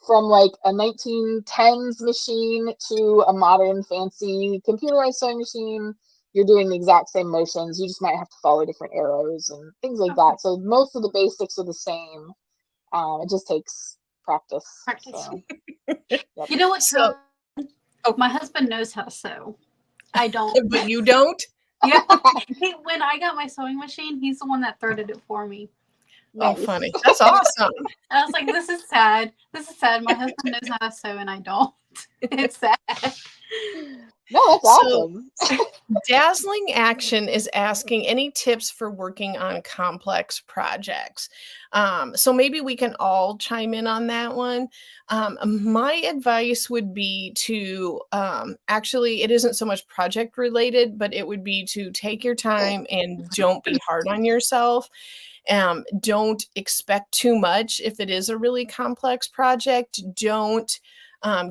From like a 1910s machine to a modern fancy computerized sewing machine, you're doing the exact same motions. You just might have to follow different arrows and things like Okay. that. So most of the basics are the same. It just takes practice. Practice. So, yep. You know what's So, really? oh, My husband knows how to sew. I don't. but you don't? Yeah. When I got my sewing machine, he's the one that threaded it for me. Oh, Nice. funny. That's awesome. I was like, this is sad. This is sad. My husband knows how to sew and I don't. It's sad. No, that's So, awesome. Dazzling Action is asking any tips for working on complex projects. So maybe we can all chime in on that one. My advice would be to actually, it isn't so much project related, but it would be to take your time and don't be hard on yourself. Don't expect too much if it is a really complex project. Don't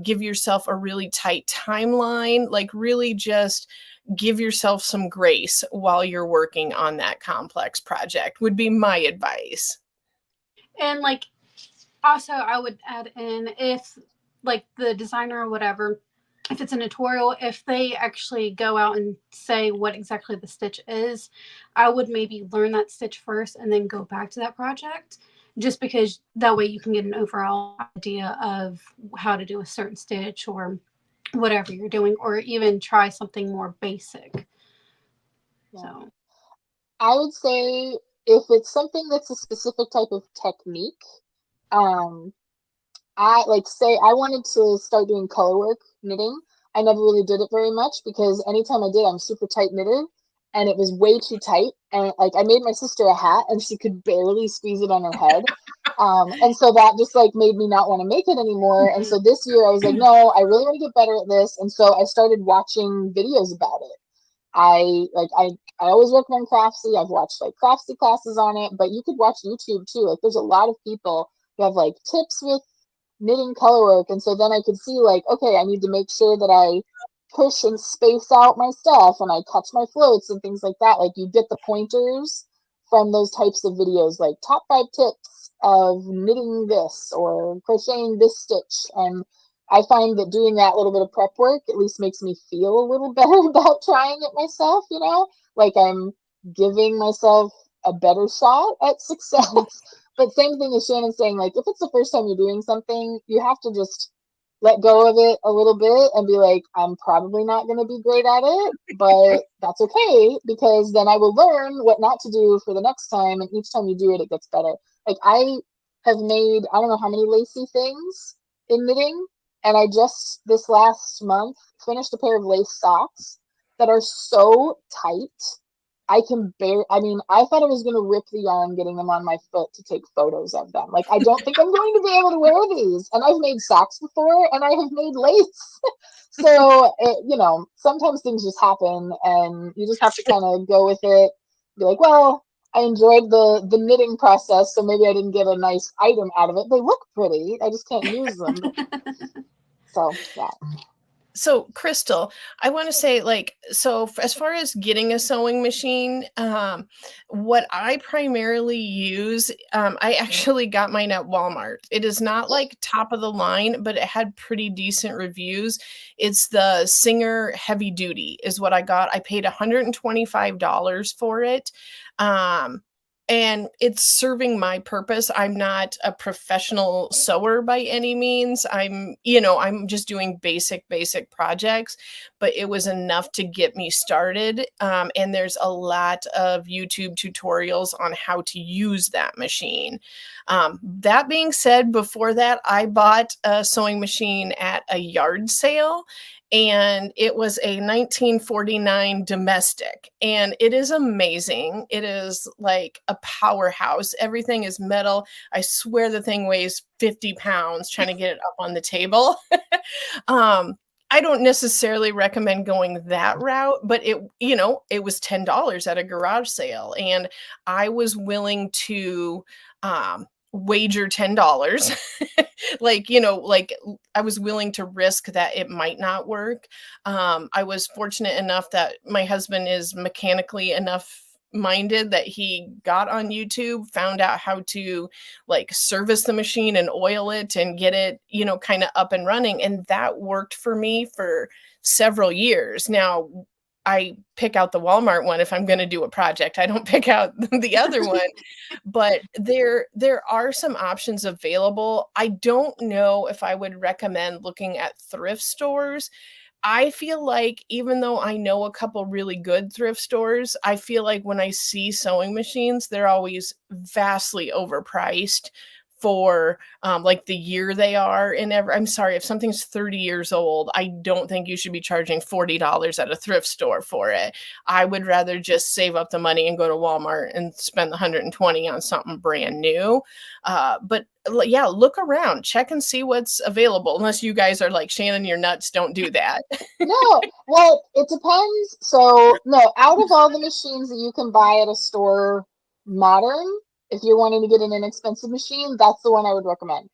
give yourself a really tight timeline. Like, really just give yourself some grace while you're working on that complex project, would be my advice. And like, also, I would add in if like the designer or whatever, if it's a tutorial, if they actually go out and say what exactly the stitch is, I would maybe learn that stitch first and then go back to that project, just because that way you can get an overall idea of how to do a certain stitch or whatever you're doing, or even try something more basic. Yeah. So, I would say if it's something that's a specific type of technique, um, I like say I wanted to start doing color work knitting. I never really did it very much because anytime I did, I'm super tight knitted and it was way too tight. And like I made my sister a hat and she could barely squeeze it on her head. And so that just like made me not want to make it anymore. And so this year I was like, no, I really want to get better at this. And so I started watching videos about it. I always recommend Craftsy. I've watched like Craftsy classes on it, but you could watch YouTube too. Like there's a lot of people who have like tips with knitting color work. And so then I could see like, okay, I need to make sure that I push and space out my stuff and I catch my floats and things like that. Like you get the pointers from those types of videos, like top 5 tips of knitting this or crocheting this stitch. And I find that doing that little bit of prep work at least makes me feel a little better about trying it myself, like I'm giving myself a better shot at success. But same thing as Shannon saying, like, if it's the first time you're doing something, you have to just let go of it a little bit and be like, I'm probably not going to be great at it, but that's okay because then I will learn what not to do for the next time. And each time you do it, it gets better. Like, I have made, I don't know how many lacy things in knitting. And I just this last month finished a pair of lace socks that are so tight I can bear. I mean, I thought I was going to rip the yarn getting them on my foot to take photos of them. Like, I don't think I'm going to be able to wear these. And I've made socks before and I have made lace. So, sometimes things just happen and you just have to kind of go with it. Be like, well, I enjoyed the knitting process. So maybe I didn't get a nice item out of it. They look pretty. I just can't use them. So, yeah. So, Crystal, I want to say, like, so as far as getting a sewing machine, what I primarily use, I actually got mine at Walmart. It is not like top of the line, but it had pretty decent reviews. It's the Singer Heavy Duty, is what I got. I paid $125 for it. Um, and it's serving my purpose. I'm not a professional sewer by any means. I'm just doing basic projects, but it was enough to get me started. And there's a lot of YouTube tutorials on how to use that machine. That being said, before that, I bought a sewing machine at a yard sale, and it was a 1949 domestic, and it is amazing. It is like a powerhouse. Everything is metal. I swear the thing weighs 50 pounds trying to get it up on the table. um, I don't necessarily recommend going that route, but it was $10 at a garage sale, and I was willing to wager $10. Like I was willing to risk that it might not work. I was fortunate enough that my husband is mechanically enough minded that he got on YouTube, found out how to like service the machine and oil it and get it, kind of up and running. And that worked for me for several years. Now, I pick out the Walmart one if I'm going to do a project. I don't pick out the other one. But there are some options available. I don't know if I would recommend looking at thrift stores. I feel like even though I know a couple really good thrift stores, I feel like when I see sewing machines, they're always vastly overpriced for like the year they are. And I'm sorry, if something's 30 years old, I don't think you should be charging $40 at a thrift store for it. I would rather just save up the money and go to Walmart and spend the 120 on something brand new. But yeah, look around, check and see what's available. Unless you guys are like, Shannon, you're nuts, don't do that. No, well, it depends. So, no, out of all the machines that you can buy at a store, modern, if you're wanting to get an inexpensive machine, that's the one I would recommend.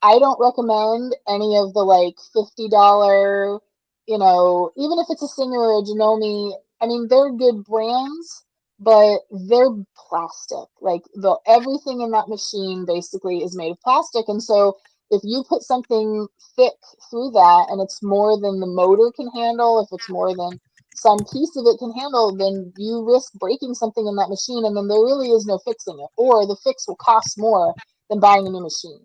I don't recommend any of the like $50, even if it's a Singer or a Janome. I mean, they're good brands, but they're plastic. Like everything in that machine basically is made of plastic, and so if you put something thick through that and it's more than the motor can handle, if it's more than some piece of it can handle, then you risk breaking something in that machine, and then there really is no fixing it, or the fix will cost more than buying a new machine.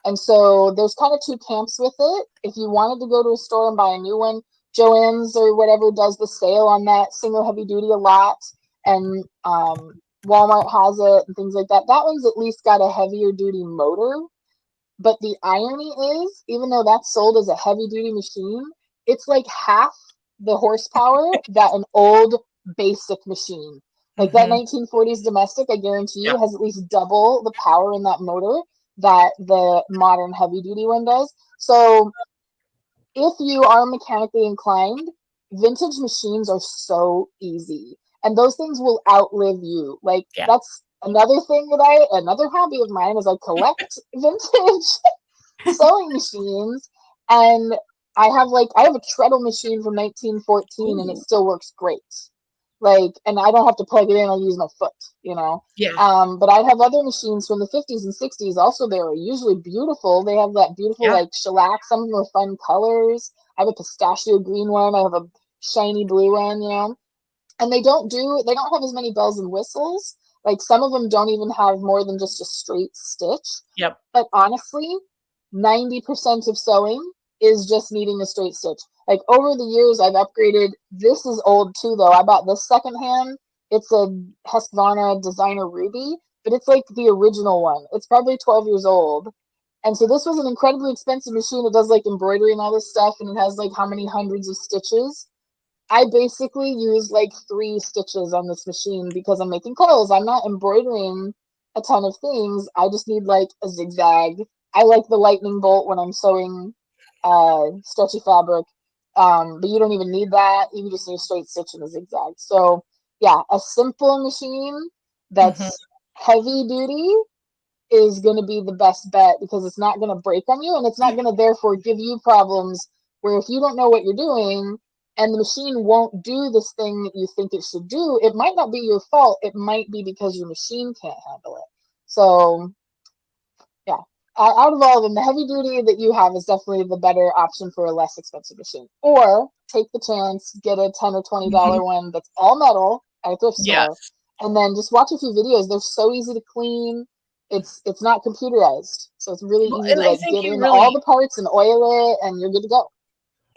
And so there's kind of two camps with it. If you wanted to go to a store and buy a new one, Joann's or whatever does the sale on that Singer Heavy Duty a lot, and Walmart has it and things like that. That one's at least got a heavier duty motor. But the irony is, even though that's sold as a heavy duty machine, it's like half the horsepower that an old basic machine. Like that 1940s domestic, I guarantee you, has at least double the power in that motor that the modern heavy duty one does. So if you are mechanically inclined, vintage machines are so easy. And those things will outlive you. Like that's another thing another hobby of mine is I collect vintage sewing machines. And I have a treadle machine from 1914 and it still works great. Like, and I don't have to plug it in, I use my foot, but I have other machines from the 50s and 60s also. They're usually beautiful. They have that beautiful like shellac, some of them are fun colors. I have a pistachio green one, I have a shiny blue one, and they don't have as many bells and whistles. Like some of them don't even have more than just a straight stitch. But honestly, 90% of sewing is just needing a straight stitch. Like over the years, I've upgraded. This is old too, though. I bought this secondhand. It's a Husqvarna Designer Ruby, but it's like the original one. It's probably 12 years old. And so this was an incredibly expensive machine. It does like embroidery and all this stuff, and it has like how many hundreds of stitches. I basically use like 3 stitches on this machine because I'm making clothes. I'm not embroidering a ton of things. I just need like a zigzag. I like the lightning bolt when I'm sewing stretchy fabric. But you don't even need that. You just need a straight stitch and a zigzag. So yeah, a simple machine that's heavy duty is going to be the best bet because it's not going to break on you and it's not going to therefore give you problems Where if you don't know what you're doing and the machine won't do this thing that you think it should do, it might not be your fault. It might be because your machine can't handle it. So yeah, out of all of them, the heavy duty that you have is definitely the better option for a less expensive machine. Or take the chance, get a $10 or $20 Mhm. one that's all metal at a thrift store, Yes. and then just watch a few videos. They're so easy to clean. It's not computerized, so it's really Well, easy and to I like think get you in all really the parts and oil it, and you're good to go.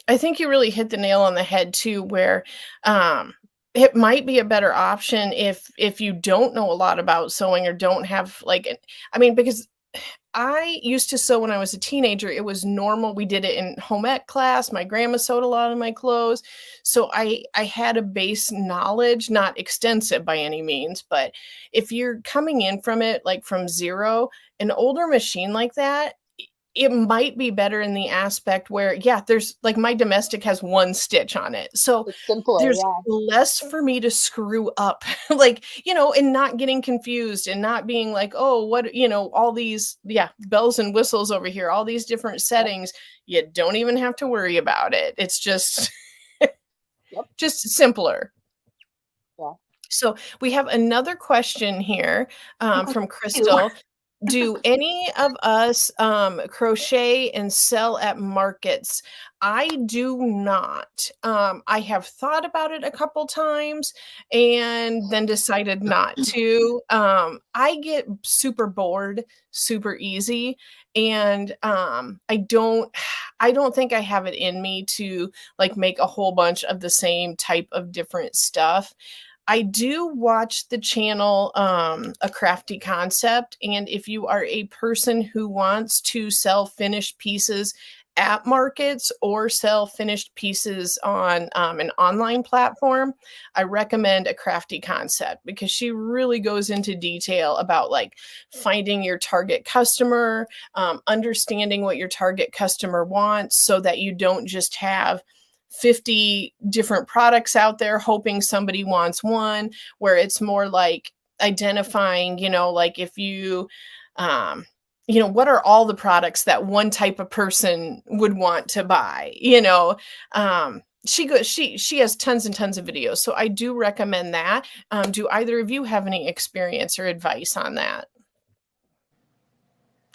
I think you really hit the nail on the head too, where it might be a better option if you don't know a lot about sewing or don't have I mean, because I used to sew when I was a teenager. It was normal. We did it in home ec class. My grandma sewed a lot of my clothes. So I had a base knowledge, not extensive by any means, but if you're coming in from it like from zero, an older machine like that, it might be better in the aspect where, yeah, there's like my domestic has one stitch on it. So It's simpler, there's yeah. less for me to screw up, and not getting confused and not being like, oh, what, all these, yeah, bells and whistles over here, all these different Yep, settings. You don't even have to worry about it. It's just, yep, just simpler. yeah. So we have another question here from Ew. Crystal. Do any of us crochet and sell at markets? I do not. I have thought about it a couple times and then decided not to. I get super bored super easy, and I don't think I have it in me to like make a whole bunch of the same type of different stuff. I do watch the channel A Crafty Concept, and if you are a person who wants to sell finished pieces at markets or sell finished pieces on an online platform, I recommend A Crafty Concept because she really goes into detail about like finding your target customer, understanding what your target customer wants so that you don't just have 50 different products out there hoping somebody wants one, where it's more like identifying, like if you what are all the products that one type of person would want to buy, she has tons and tons of videos, so I do recommend that. Do either of you have any experience or advice on that?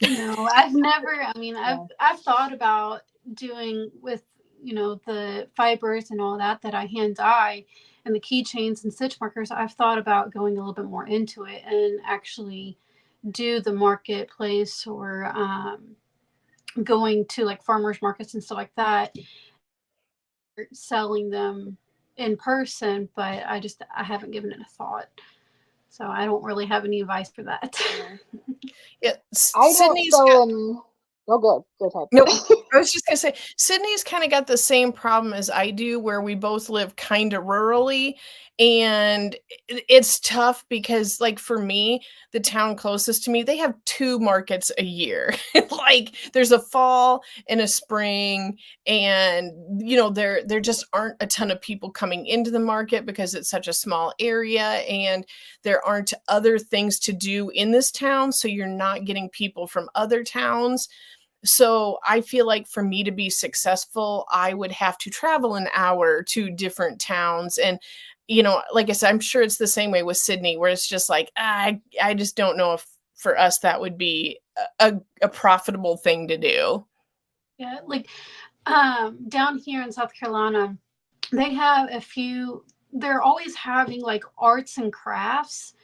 No, I've never. I mean, I've Yeah. I've thought about doing with the fibers and all that I hand dye and the keychains and stitch markers. I've thought about going a little bit more into it and actually do the marketplace or going to like farmers markets and stuff like that, selling them in person. But I haven't given it a thought, so I don't really have any advice for that. Yeah. Yeah, I don't Sydney's sew in. Oh, good. Go Nope. ahead. I was just gonna say, Sydney's kind of got the same problem as I do, where we both live kind of rurally, and it's tough because, like, for me, the town closest to me, they have two markets a year. Like, there's a fall and a spring, and there just aren't a ton of people coming into the market because it's such a small area, and there aren't other things to do in this town, so you're not getting people from other towns. So I feel like for me to be successful, I would have to travel an hour to different towns. And, like I said, I'm sure it's the same way with Sydney, where it's just like, I just don't know if for us that would be a profitable thing to do. Yeah, like down here in South Carolina, they have a few. They're always having like arts and crafts,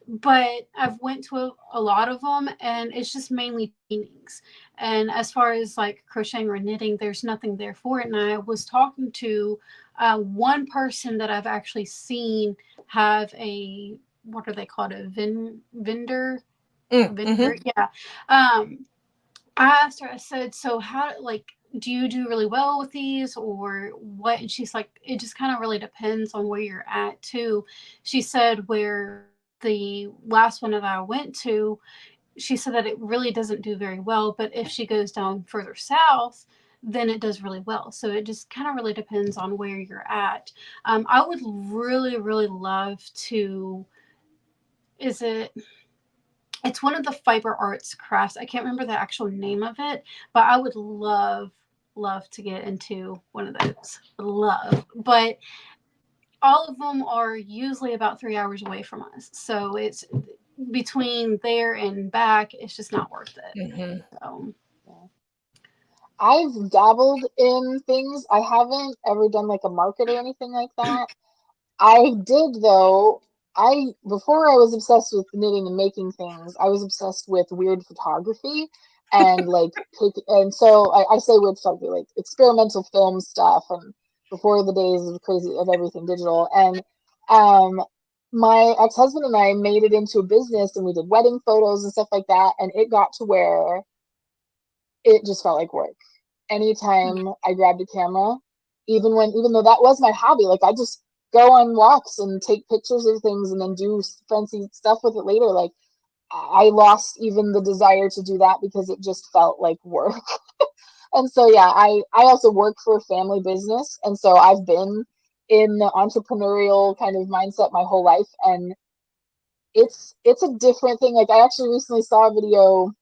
but I've went to a lot of them, and it's just mainly paintings. And as far as like crocheting or knitting, there's nothing there for it. And I was talking to one person that I've actually seen have a, what are they called, a vendor, Mm-hmm. yeah. I asked her, I said, so how, like, do you do really well with these or what? And she's like, it just kind of really depends on where you're at, too. She said, where the last one that I went to, she said that it really doesn't do very well. But if she goes down further south, then it does really well. So it just kind of really depends on where you're at. I would really, really love to, is it, it's one of the fiber arts crafts. I can't remember the actual name of it, but I would love love to get into one of those. Love. But all of them are usually about 3 hours away from us. So it's between there and back, it's just not worth it. Mm-hmm. So Yeah. I've dabbled in things. I haven't ever done like a market or anything like that. I did though. I before I was obsessed with knitting and making things, I was obsessed with weird photography and like and so I say weird photography, like experimental film stuff and before the days of crazy of everything digital. And um my ex-husband and I made it into a business and we did wedding photos and stuff like that, and it got to where it just felt like work. Anytime I grabbed a camera, even though that was my hobby, like I just go on walks and take pictures of things and then do fancy stuff with it later. Like I lost even the desire to do that because it just felt like work. And so yeah, I also work for a family business, and so I've been in the entrepreneurial kind of mindset my whole life, and it's a different thing. Like I actually recently saw a video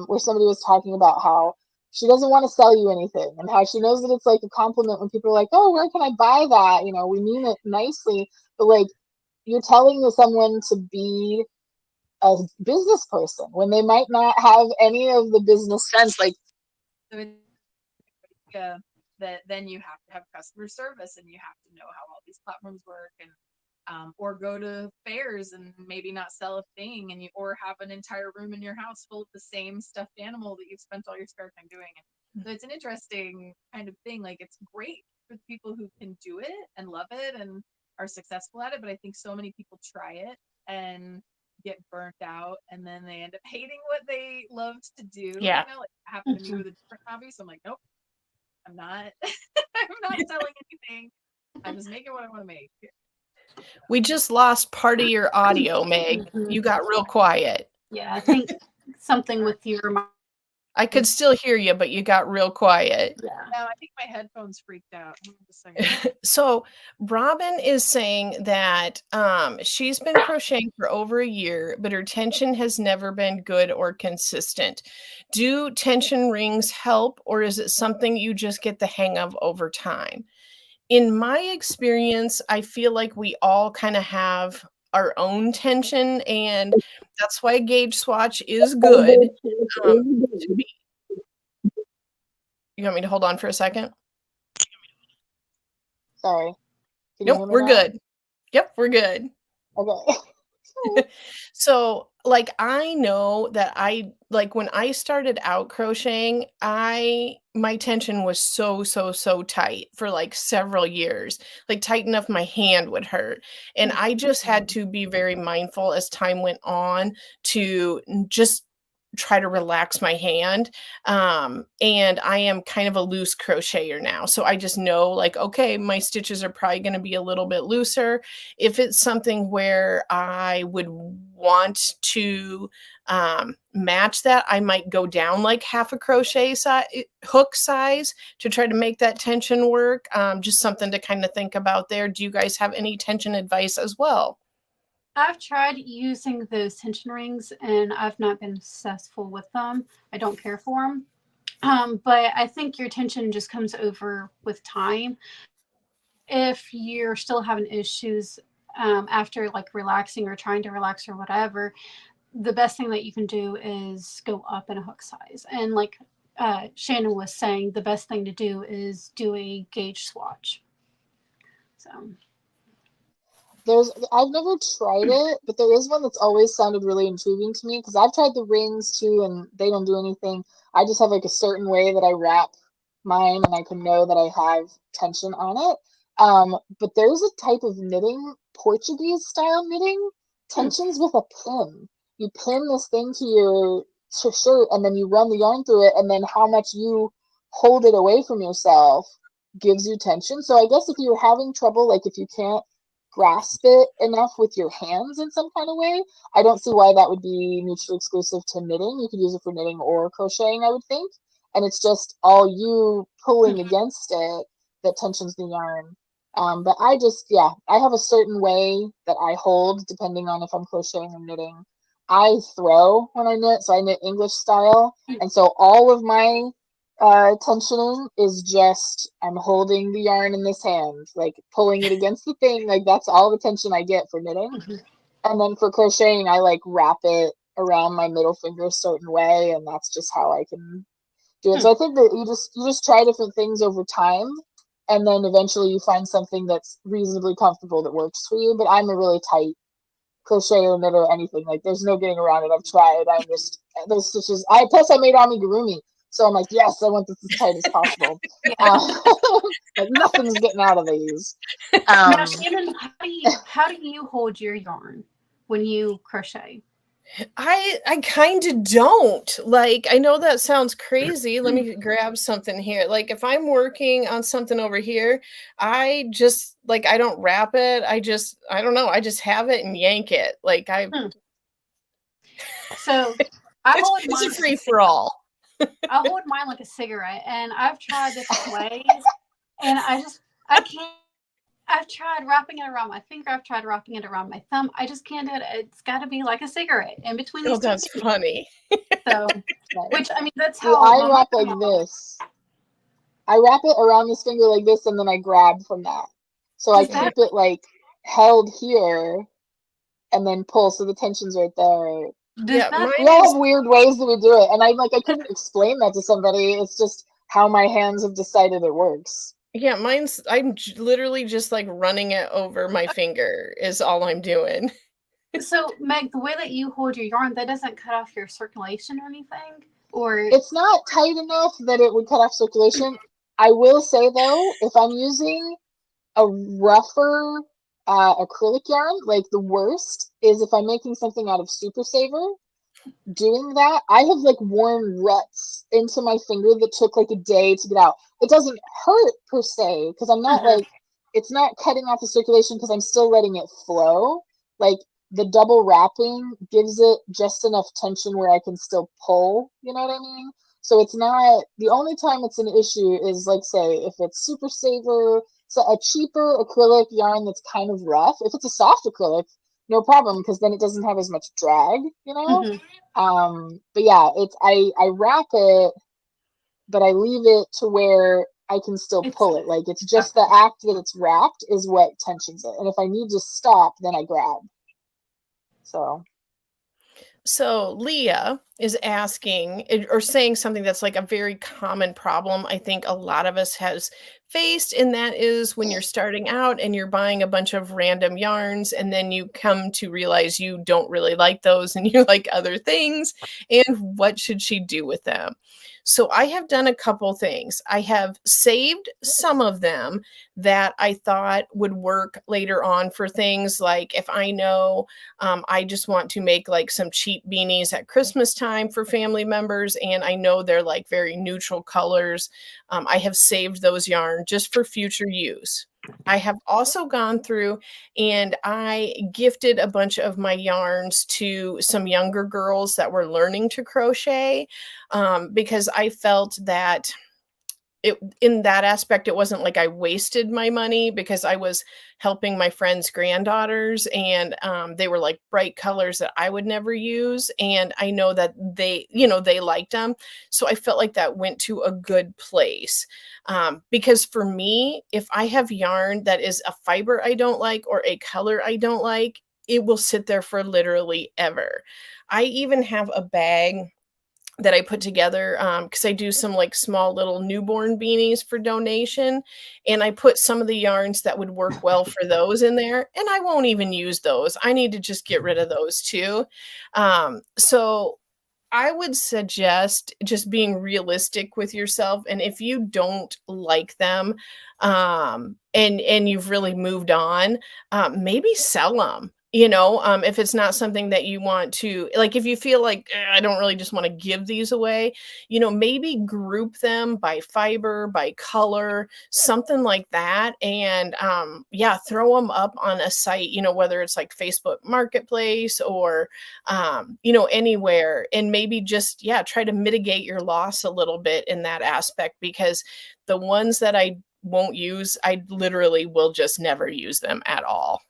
where somebody was talking about how she doesn't want to sell you anything and how she knows that it's like a compliment when people are like, oh, where can I buy that? You know, we mean it nicely, but like you're telling someone to be a business person when they might not have any of the business sense. Like, so it's that then you have to have customer service and you have to know how all these platforms work, and or go to fairs and maybe not sell a thing, and you or have an entire room in your house full of the same stuffed animal that you've spent all your spare time doing. And so it's an interesting kind of thing. Like it's great for people who can do it and love it and are successful at it, but I think so many people try it and get burnt out, and then they end up hating what they loved to do. Yeah. You know, like it happened to me with a different hobby. So I'm like, nope, I'm not I'm not selling anything. I'm just making what I want to make. We just lost part of your audio, Meg. You got real quiet. yeah, I think something with your I could still hear you, but you got real quiet. yeah. No, I think my headphones freaked out. Hold on just a second. So Robin is saying that she's been crocheting for over a year, but her tension has never been good or consistent. Do tension rings help, or is it something you just get the hang of over time? In my experience, I feel like we all kind of have our own tension, and that's why a gauge swatch is good. To be. You want me to hold on for a second? sorry, can you hear Nope, me we're now? good. Yep, we're good. Okay. So, like, I know that when I started out crocheting, my tension was so tight for like several years. Like, tight enough my hand would hurt. And I just had to be very mindful as time went on to just try to relax my hand. And I am kind of a loose crocheter now. So I just know, like, okay, my stitches are probably going to be a little bit looser. If it's something where I would want to match that, I might go down like half a crochet hook size to try to make that tension work. Just something to kind of think about there. Do you guys have any tension advice as well? I've tried using those tension rings and I've not been successful with them. I don't care for them. But I think your tension just comes over with time. If you're still having issues after like relaxing or trying to relax or whatever, the best thing that you can do is go up in a hook size. And like Shannon was saying, the best thing to do is do a gauge swatch. So I've never tried it, but there is one that's always sounded really intriguing to me because I've tried the rings too and they don't do anything. I just have like a certain way that I wrap mine and I can know that I have tension on it. But there's a type of knitting, Portuguese style knitting, tensions with a pin. You pin this thing to your shirt and then you run the yarn through it, and then how much you hold it away from yourself gives you tension. So I guess if you're having trouble, like if you can't grasp it enough with your hands in some kind of way, I don't see why that would be mutually exclusive to knitting. You could use it for knitting or crocheting, I would think. And it's just all you pulling against it that tensions the yarn. But I have a certain way that I hold depending on if I'm crocheting or knitting. I throw when I knit, so I knit English style. And so all of my tensioning is just I'm holding the yarn in this hand, like pulling it against the thing. Like that's all the tension I get for knitting. And then for crocheting, I like wrap it around my middle finger a certain way, and that's just how I can do it. So I think that you just try different things over time, and then eventually you find something that's reasonably comfortable that works for you. But I'm a really tight crocheter, knitter, anything. Like there's no getting around it. I've tried. I'm just those stitches. I made amigurumi, so I'm like, yes, I want this as tight as possible. Yeah. Like nothing's getting out of these. Now, Shannon, how do you hold your yarn when you crochet? I kind of don't. Like, I know that sounds crazy. Let me grab something here. Like, if I'm working on something over here, I just like I don't wrap it. I don't know. I just have it and yank it. Like So I hold it's a mine. free for all. I hold mine like a cigarette, and I've tried different ways, and I can't. I've tried wrapping it around my finger. I've tried wrapping it around my thumb. I just can't do it. It's got to be like a cigarette in between Oh, these two that's fingers. funny. So, Right. which I mean, that's See, how I my wrap like mother-in-law. this. I wrap it around this finger like this, and then I grab from that. So I Does that keep it like held here, and then pull. So the tension's right there. does Yeah, that We all have weird ways that we do it, and I couldn't explain that to somebody. It's just how my hands have decided it works. mine's literally just like running it over my finger is all I'm doing. so Meg? The way that you hold your yarn, that doesn't cut off your circulation or anything, or It's not tight enough that it would cut off circulation. I will say though, if I'm using a rougher acrylic yarn, like the worst is if I'm making something out of Super Saver. Doing that, I have like worn ruts into my finger that took like a day to get out. It doesn't hurt per se because I'm not like it's not cutting off the circulation because I'm still letting it flow. Like the double wrapping gives it just enough tension where I can still pull, you know what I mean? So it's not the only time it's an issue is like say if it's Super Saver, so a cheaper acrylic yarn that's kind of rough. If it's a soft acrylic, no problem because then it doesn't have as much drag, you know? But yeah, it's I wrap it, but I leave it to where I can still it's pull it. Like it's just the act that it's wrapped is what tensions it. And if I need to stop, then I grab. So So Leah is asking or saying something that's like a very common problem I think a lot of us has faced, and that is when you're starting out and you're buying a bunch of random yarns and then you come to realize you don't really like those and you like other things, and what should she do with them? So I have done a couple things. I have saved some of them that I thought would work later on for things like if I know I just want to make like some cheap beanies at Christmas time for family members, and I know they're like very neutral colors. I have saved those yarn just for future use. I have also gone through and I gifted a bunch of my yarns to some younger girls that were learning to crochet because I felt that it in that aspect it wasn't like I wasted my money because I was helping my friends' granddaughters, and they were like bright colors that I would never use, and I know that they liked them, so I felt like that went to a good place. Because for me, if I have yarn that is a fiber I don't like or a color I don't like, it will sit there for literally ever. I even have a bag that I put together because I do some like small little newborn beanies for donation. And I put some of the yarns that would work well for those in there. And I won't even use those. I need to just get rid of those too. So I would suggest just being realistic with yourself. And if you don't like them, and you've really moved on, maybe sell them. If it's not something that you want to, like, if you feel like I don't really just want to give these away, maybe group them by fiber, by color, something like that. And yeah, throw them up on a site, whether it's like Facebook Marketplace or anywhere, and maybe just, yeah, try to mitigate your loss a little bit in that aspect, because the ones that I won't use, I literally will just never use them at all.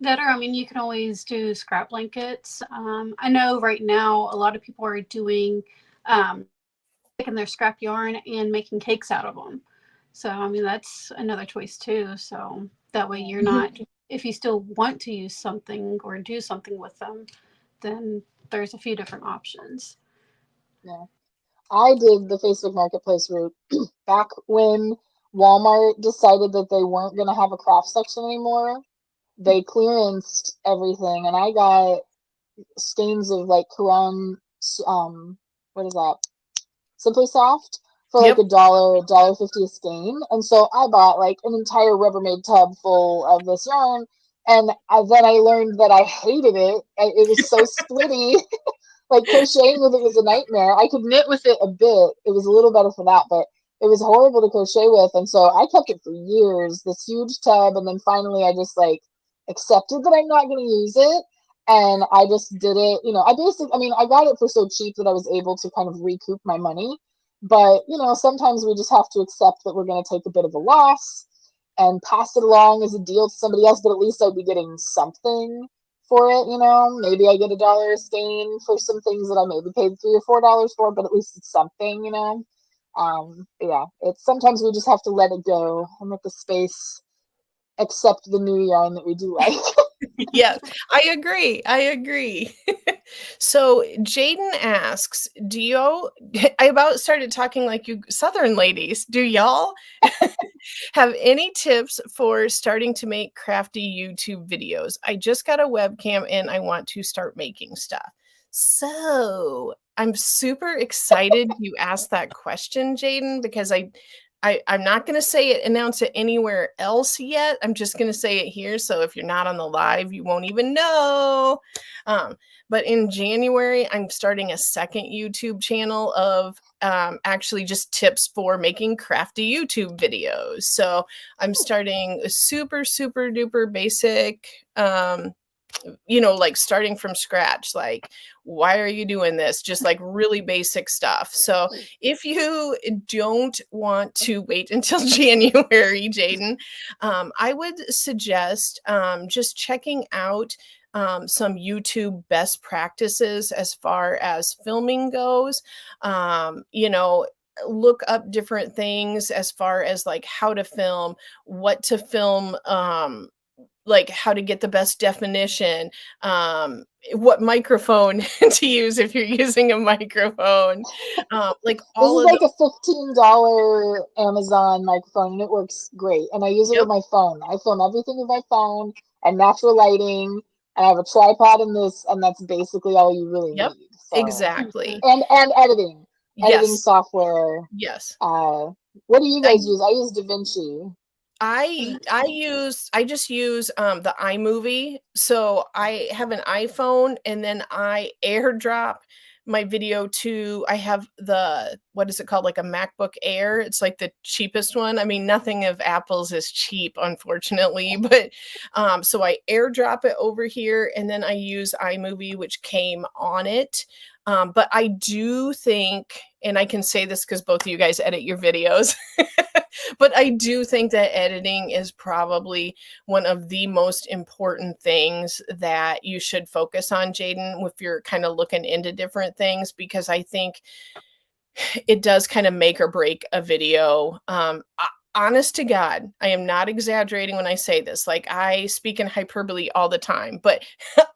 that, or I mean, you can always do scrap blankets. I know right now a lot of people are doing taking their scrap yarn and making cakes out of them. So, I mean, that's another choice too. So that way you're not, if you still want to use something or do something with them, then there's a few different options. Yeah. I did the Facebook Marketplace route back when Walmart decided that they weren't going to have a craft section anymore. They clearanced everything, and I got skeins of like Quran, what is that? Simply Soft for like Yep. $1.50 a skein. And so I bought like an entire Rubbermaid tub full of this yarn. And then I learned that I hated it. It was so splitty. Like crocheting with it was a nightmare. I could knit with it a bit. It was a little better for that, but it was horrible to crochet with. And so I kept it for years, this huge tub. And then finally I just like accepted that I'm not going to use it. And I just did it. I got it for so cheap that I was able to kind of recoup my money. But, sometimes we just have to accept that we're going to take a bit of a loss and pass it along as a deal to somebody else. But at least I'd be getting something for it. Maybe I get $1 a skein for some things that I maybe paid $3 or $4 for, but at least it's something. Yeah, it's sometimes we just have to let it go and let the space accept the new yarn that we do like. Yes, I agree. So Jaden asks, I about started talking like you Southern ladies. Do y'all have any tips for starting to make crafty YouTube videos? I just got a webcam and I want to start making stuff. So I'm super excited you asked that question, Jaden, because I'm not going to announce it anywhere else yet. I'm just going to say it here. So if you're not on the live, you won't even know. But in January, I'm starting a second YouTube channel of actually just tips for making crafty YouTube videos. So I'm starting a super, super duper basic, like starting from scratch, like, why are you doing this? Just like really basic stuff. So if you don't want to wait until January, Jaden, I would suggest just checking out some YouTube best practices as far as filming goes. Look up different things as far as like how to film, what to film, like how to get the best definition, what microphone to use if you're using a microphone, like This all is of like the. a $15 Amazon microphone, and it works great. And I use it Yep, with my phone. I film everything with my phone and natural lighting. And I have a tripod in this, and that's basically all you really yep, need. So, exactly. and editing Yes, software. yes. What do you I guys use? I use DaVinci. I just use the iMovie. So I have an iPhone and then I airdrop my video to, I have what is it called? Like a MacBook Air. It's like the cheapest one. I mean, nothing of Apple's is cheap, unfortunately, but so I airdrop it over here and then I use iMovie, which came on it. But I do think, and I can say this because both of you guys edit your videos, but I do think that editing is probably one of the most important things that you should focus on, Jaden, if you're kind of looking into different things, because I think it does kind of make or break a video. Honest to God, I am not exaggerating when I say this. Like, I speak in hyperbole all the time, but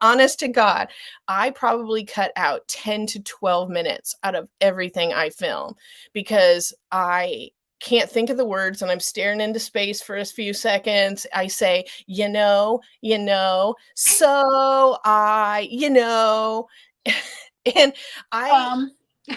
honest to God, I probably cut out 10 to 12 minutes out of everything I film because I can't think of the words and I'm staring into space for a few seconds. I say, so and I,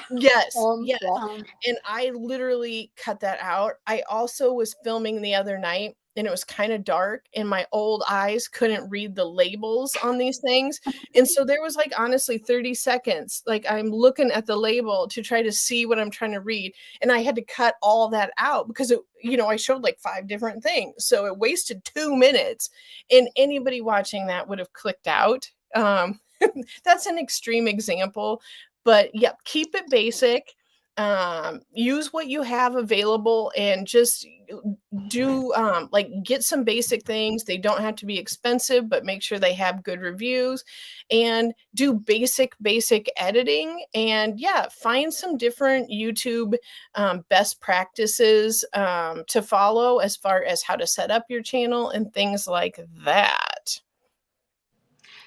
yes, yes. Yeah. And I literally cut that out. I also was filming the other night and it was kind of dark and my old eyes couldn't read the labels on these things. And so there was like honestly 30 seconds. Like I'm looking at the label to try to see what I'm trying to read. And I had to cut all that out because I showed like 5 different things. So it wasted 2 minutes. And anybody watching that would have clicked out. That's an extreme example. But yep, keep it basic. Use what you have available and just do like get some basic things. They don't have to be expensive, but make sure they have good reviews, and do basic editing. And yeah, find some different YouTube best practices to follow as far as how to set up your channel and things like that.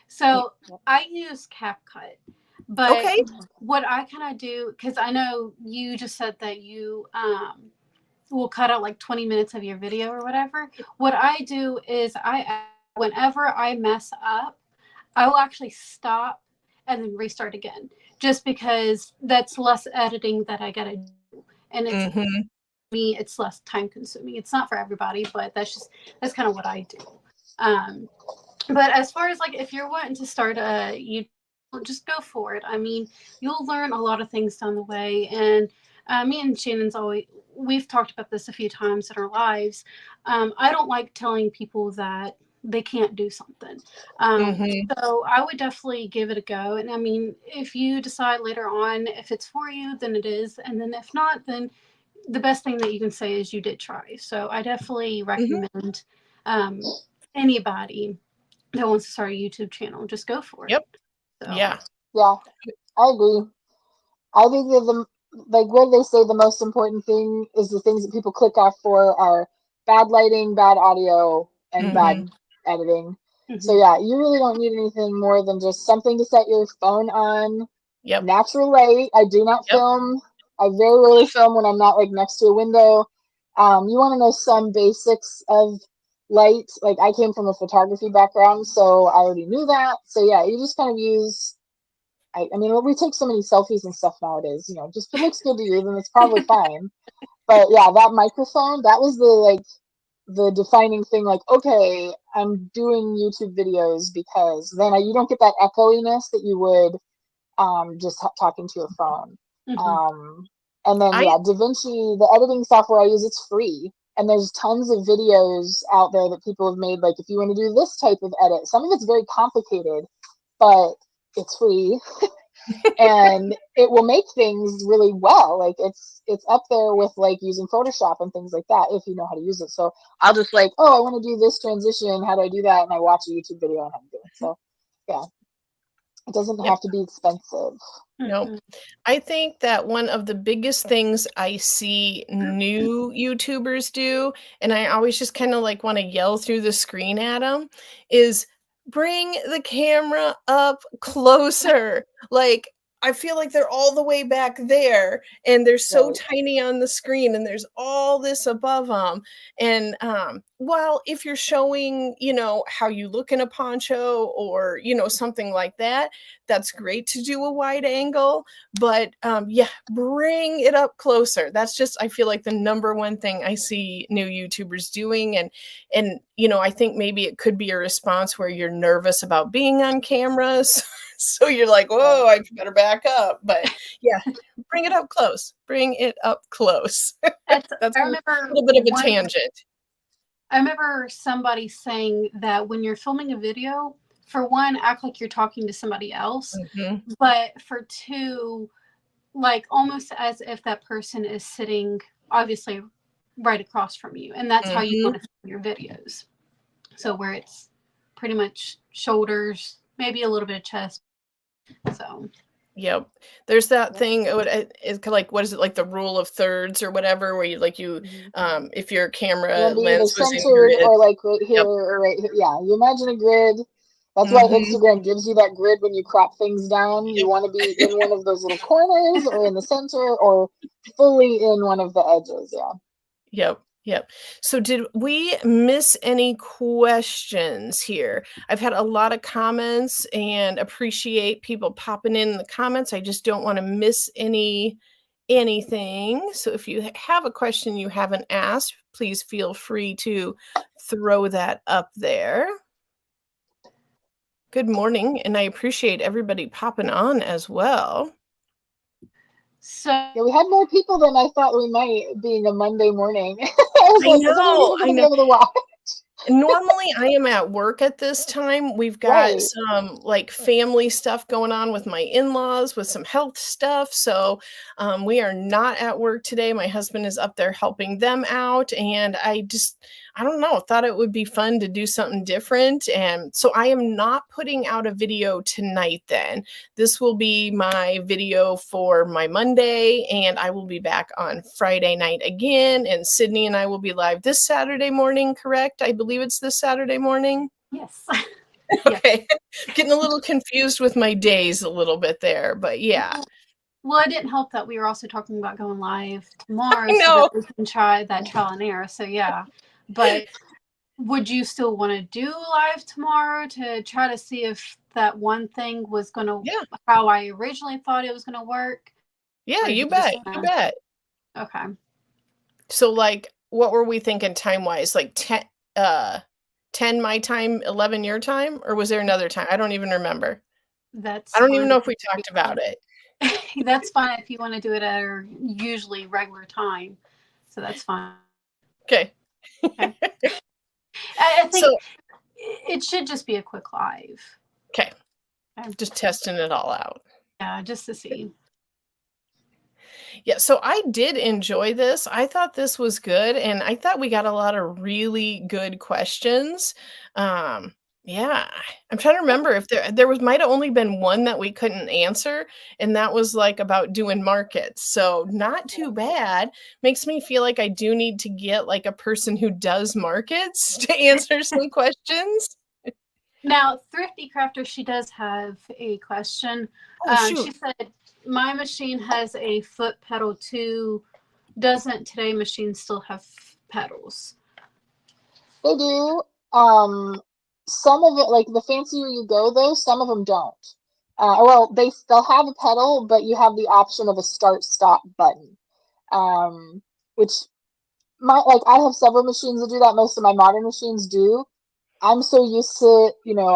So I use CapCut, but Okay. what I kind of do, because I know you just said that you will cut out like 20 minutes of your video or whatever. What I do is whenever I mess up, I will actually stop and then restart again, just because that's less editing that I gotta do, and it's me, it's less time consuming. It's not for everybody, but that's kind of what I do. But as far as like if you're wanting to start you just go for it. I mean, you'll learn a lot of things down the way. And me and Shannon's we've talked about this a few times in our lives. I don't like telling people that they can't do something. So I would definitely give it a go. And I mean, if you decide later on if it's for you, then it is. And then if not, then the best thing that you can say is you did try. So I definitely recommend anybody that wants to start a YouTube channel, just go for it. Yep. So. Yeah, I agree. I think that like what they say, the most important thing is the things that people click off for are bad lighting, bad audio, and bad editing. So yeah, you really don't need anything more than just something to set your phone on. Natural light. I do not film. I very rarely film when I'm not like next to a window. You want to know some basics of light. Like I came from a photography background, so I already knew that. So yeah, you just kind of use. I mean, we take so many selfies and stuff nowadays. You know, just if it looks good to you, then it's probably fine. But yeah, that microphone, that was the defining thing. Like, okay, I'm doing YouTube videos because then you don't get that echoiness that you would just talking to your phone. And then yeah, DaVinci, the editing software I use, it's free. And there's tons of videos out there that people have made. Like if you want to do this type of edit, some of it's very complicated, but it's free. And it will make things really well. Like it's up there with like using Photoshop and things like that if you know how to use it. So I'll just like, oh, I want to do this transition. How do I do that? And I watch a YouTube video on how to do it. So yeah, it doesn't have to be expensive. Nope. I think that one of the biggest things I see new YouTubers do, and I always just kind of like want to yell through the screen at them, is bring the camera up closer. Like, I feel like they're all the way back there and they're so tiny on the screen and there's all this above them. And well, if you're showing, you know, how you look in a poncho or, you know, something like that, that's great to do a wide angle. But yeah, bring it up closer. That's just, I feel like the number one thing I see new YouTubers doing. And you know, I think maybe it could be a response where you're nervous about being on cameras. So you're like, whoa, I better back up. But yeah, bring it up close. Bring it up close. That's a little bit of a tangent. I remember somebody saying that when you're filming a video, for one, act like you're talking to somebody else. But for two, like almost as if that person is sitting obviously right across from you. And that's how you want to film your videos. So where it's pretty much shoulders, maybe a little bit of chest. So yep, there's that thing. It's like, what is it, like the rule of thirds or whatever, where you if your camera lens was in grid, or like right here or right here. Yeah, you imagine a grid. That's why Instagram gives you that grid when you crop things down. You want to be in one of those little corners or in the center or fully in one of the edges. Yeah. Yep. So did we miss any questions here? I've had a lot of comments and appreciate people popping in the comments. I just don't want to miss anything. So if you have a question you haven't asked, please feel free to throw that up there. Good morning, and I appreciate everybody popping on as well. So yeah, we had more people than I thought we might, being a Monday morning. I was I know. Be able to watch? Normally, I am at work at this time. We've got Right. some like family stuff going on with my in-laws, with some health stuff. So we are not at work today. My husband is up there helping them out. And I don't know, thought it would be fun to do something different. And so I am not putting out a video tonight then. This will be my video for my Monday, and I will be back on Friday night again. And Sydney and I will be live this Saturday morning, correct? I believe it's this Saturday morning. Yes. Okay. Getting a little confused with my days a little bit there, but yeah. Well, it didn't help that we were also talking about going live tomorrow I so know. that we can try that trial and error. So yeah. But would you still want to do live tomorrow to try to see if that one thing was going to, Yeah. how I originally thought it was going to work? Yeah, Or do you just bet. You wanna- bet. Okay. So like what were we thinking time-wise? Like 10 my time, 11 your time? Or was there another time? I don't even remember. That's I don't even fine. know if we talked about it. That's fine if you want to do it at our usually regular time. So that's fine. Okay. Okay. I think So, it should just be a quick live. okay. Okay. Just testing it all out. Yeah, just to see. Yeah, so I did enjoy this. I thought this was good, and I thought we got a lot of really good questions. Yeah, I'm trying to remember if there was might have only been one that we couldn't answer, and that was like about doing markets. So not too bad. Makes me feel like I do need to get like a person who does markets to answer some questions. Now, Thrifty Crafter, she does have a question. Oh shoot. She said, my machine has a foot pedal too. Doesn't today machine still have pedals? They do. Some of it, like the fancier you go, though, some of them don't. Well, they'll have a pedal, but you have the option of a start-stop button. Which like I have several machines that do that. Most of my modern machines do. I'm so used to,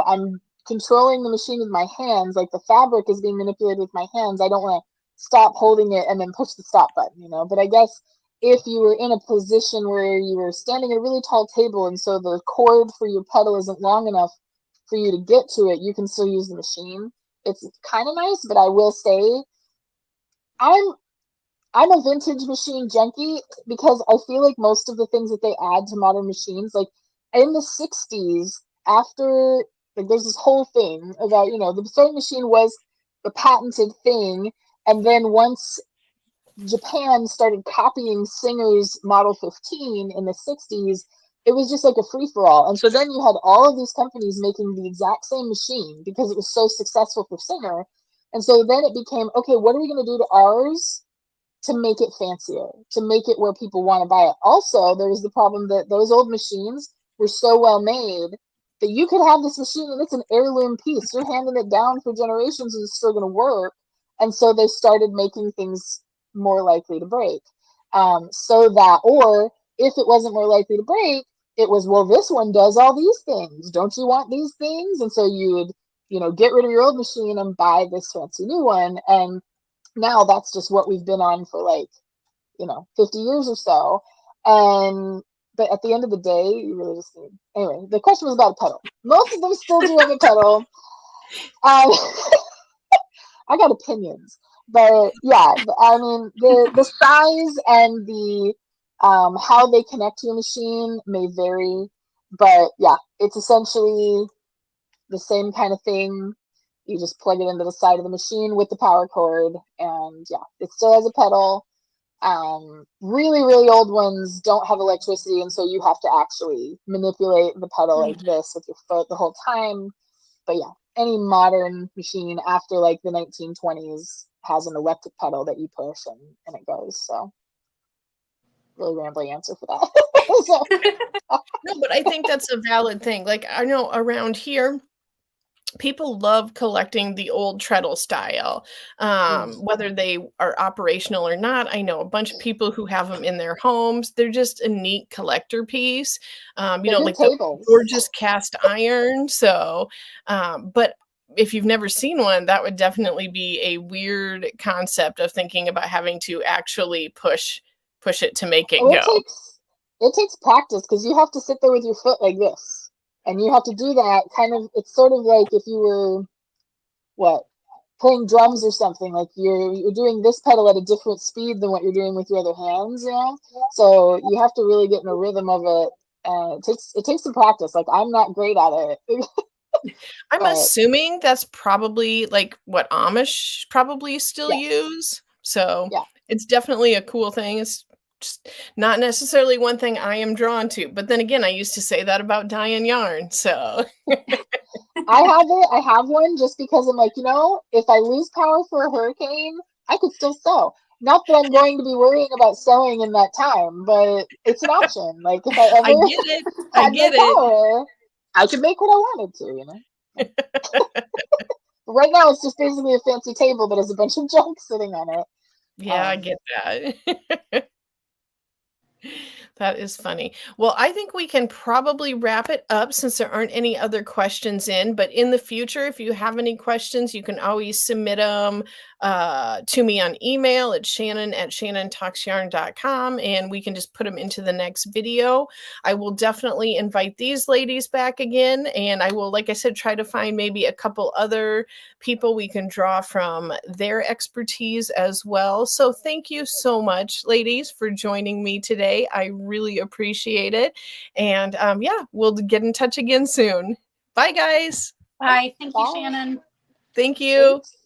I'm controlling the machine with my hands, like the fabric is being manipulated with my hands. I don't want to stop holding it and then push the stop button, But I guess if you were in a position where you were standing at a really tall table and so the cord for your pedal isn't long enough for you to get to it, you can still use the machine. It's kind of nice, but I will say I'm a vintage machine junkie because I feel like most of the things that they add to modern machines, like in the 60s, after like there's this whole thing about, the sewing machine was the patented thing. And then once Japan started copying Singer's Model 15 in the 60s, it was just like a free-for-all. And so then you had all of these companies making the exact same machine because it was so successful for Singer. And so then it became, okay, what are we going to do to ours to make it fancier, to make it where people want to buy it? Also, there was the problem that those old machines were so well made that you could have this machine and it's an heirloom piece. You're handing it down for generations and it's still going to work. And so they started making things more likely to break. So that, or if it wasn't more likely to break, it was, well, this one does all these things. Don't you want these things? And so you would, get rid of your old machine and buy this fancy new one. And now that's just what we've been on for 50 years or so. But at the end of the day, you really just need, anyway, the question was about a pedal. Most of them still do have a pedal. I got opinions, but yeah, I mean, the size and the how they connect to a machine may vary, but yeah, it's essentially the same kind of thing. You just plug it into the side of the machine with the power cord, and yeah, it still has a pedal. Really, really old ones don't have electricity, and so you have to actually manipulate the pedal like this with your foot the whole time. But yeah, any modern machine after like the 1920s has an electric pedal that you push and it goes. So really rambling answer for that. No, but I think that's a valid thing. Like I know around here, people love collecting the old treadle style, whether they are operational or not. I know a bunch of people who have them in their homes. They're just a neat collector piece, like tables. the gorgeous cast iron. So, but if you've never seen one, that would definitely be a weird concept of thinking about having to actually push it to make it go. it takes practice because you have to sit there with your foot like this, and you have to do that kind of. It's sort of like if you were what playing drums or something. Like you're doing this pedal at a different speed than what you're doing with your other hands. You know, so you have to really get in a rhythm of it. It takes some practice. Like I'm not great at it. I'm But assuming that's probably like what Amish probably still yes, use. So yeah. it's definitely a cool thing. It's just not necessarily one thing I am drawn to. But then again, I used to say that about dyeing yarn. So I have one just because I'm like, if I lose power for a hurricane, I could still sew. Not that I'm going to be worrying about sewing in that time, but it's an option. Like if I I ever get it. I had no get it. power, I could make what I wanted to. But right now it's just basically a fancy table that has a bunch of junk sitting on it. Yeah, I Um, get that. That is funny. Well, I think we can probably wrap it up since there aren't any other questions in. But in the future, if you have any questions, you can always submit them to me on email at shannon@shannontalksyarn.com, and we can just put them into the next video. I will definitely invite these ladies back again. And I will, like I said, try to find maybe a couple other people we can draw from their expertise as well. So thank you so much, ladies, for joining me today. I really appreciate it. And yeah, we'll get in touch again soon. Bye, guys. Bye. Thank you, Bye. Shannon. Thank you. Thanks.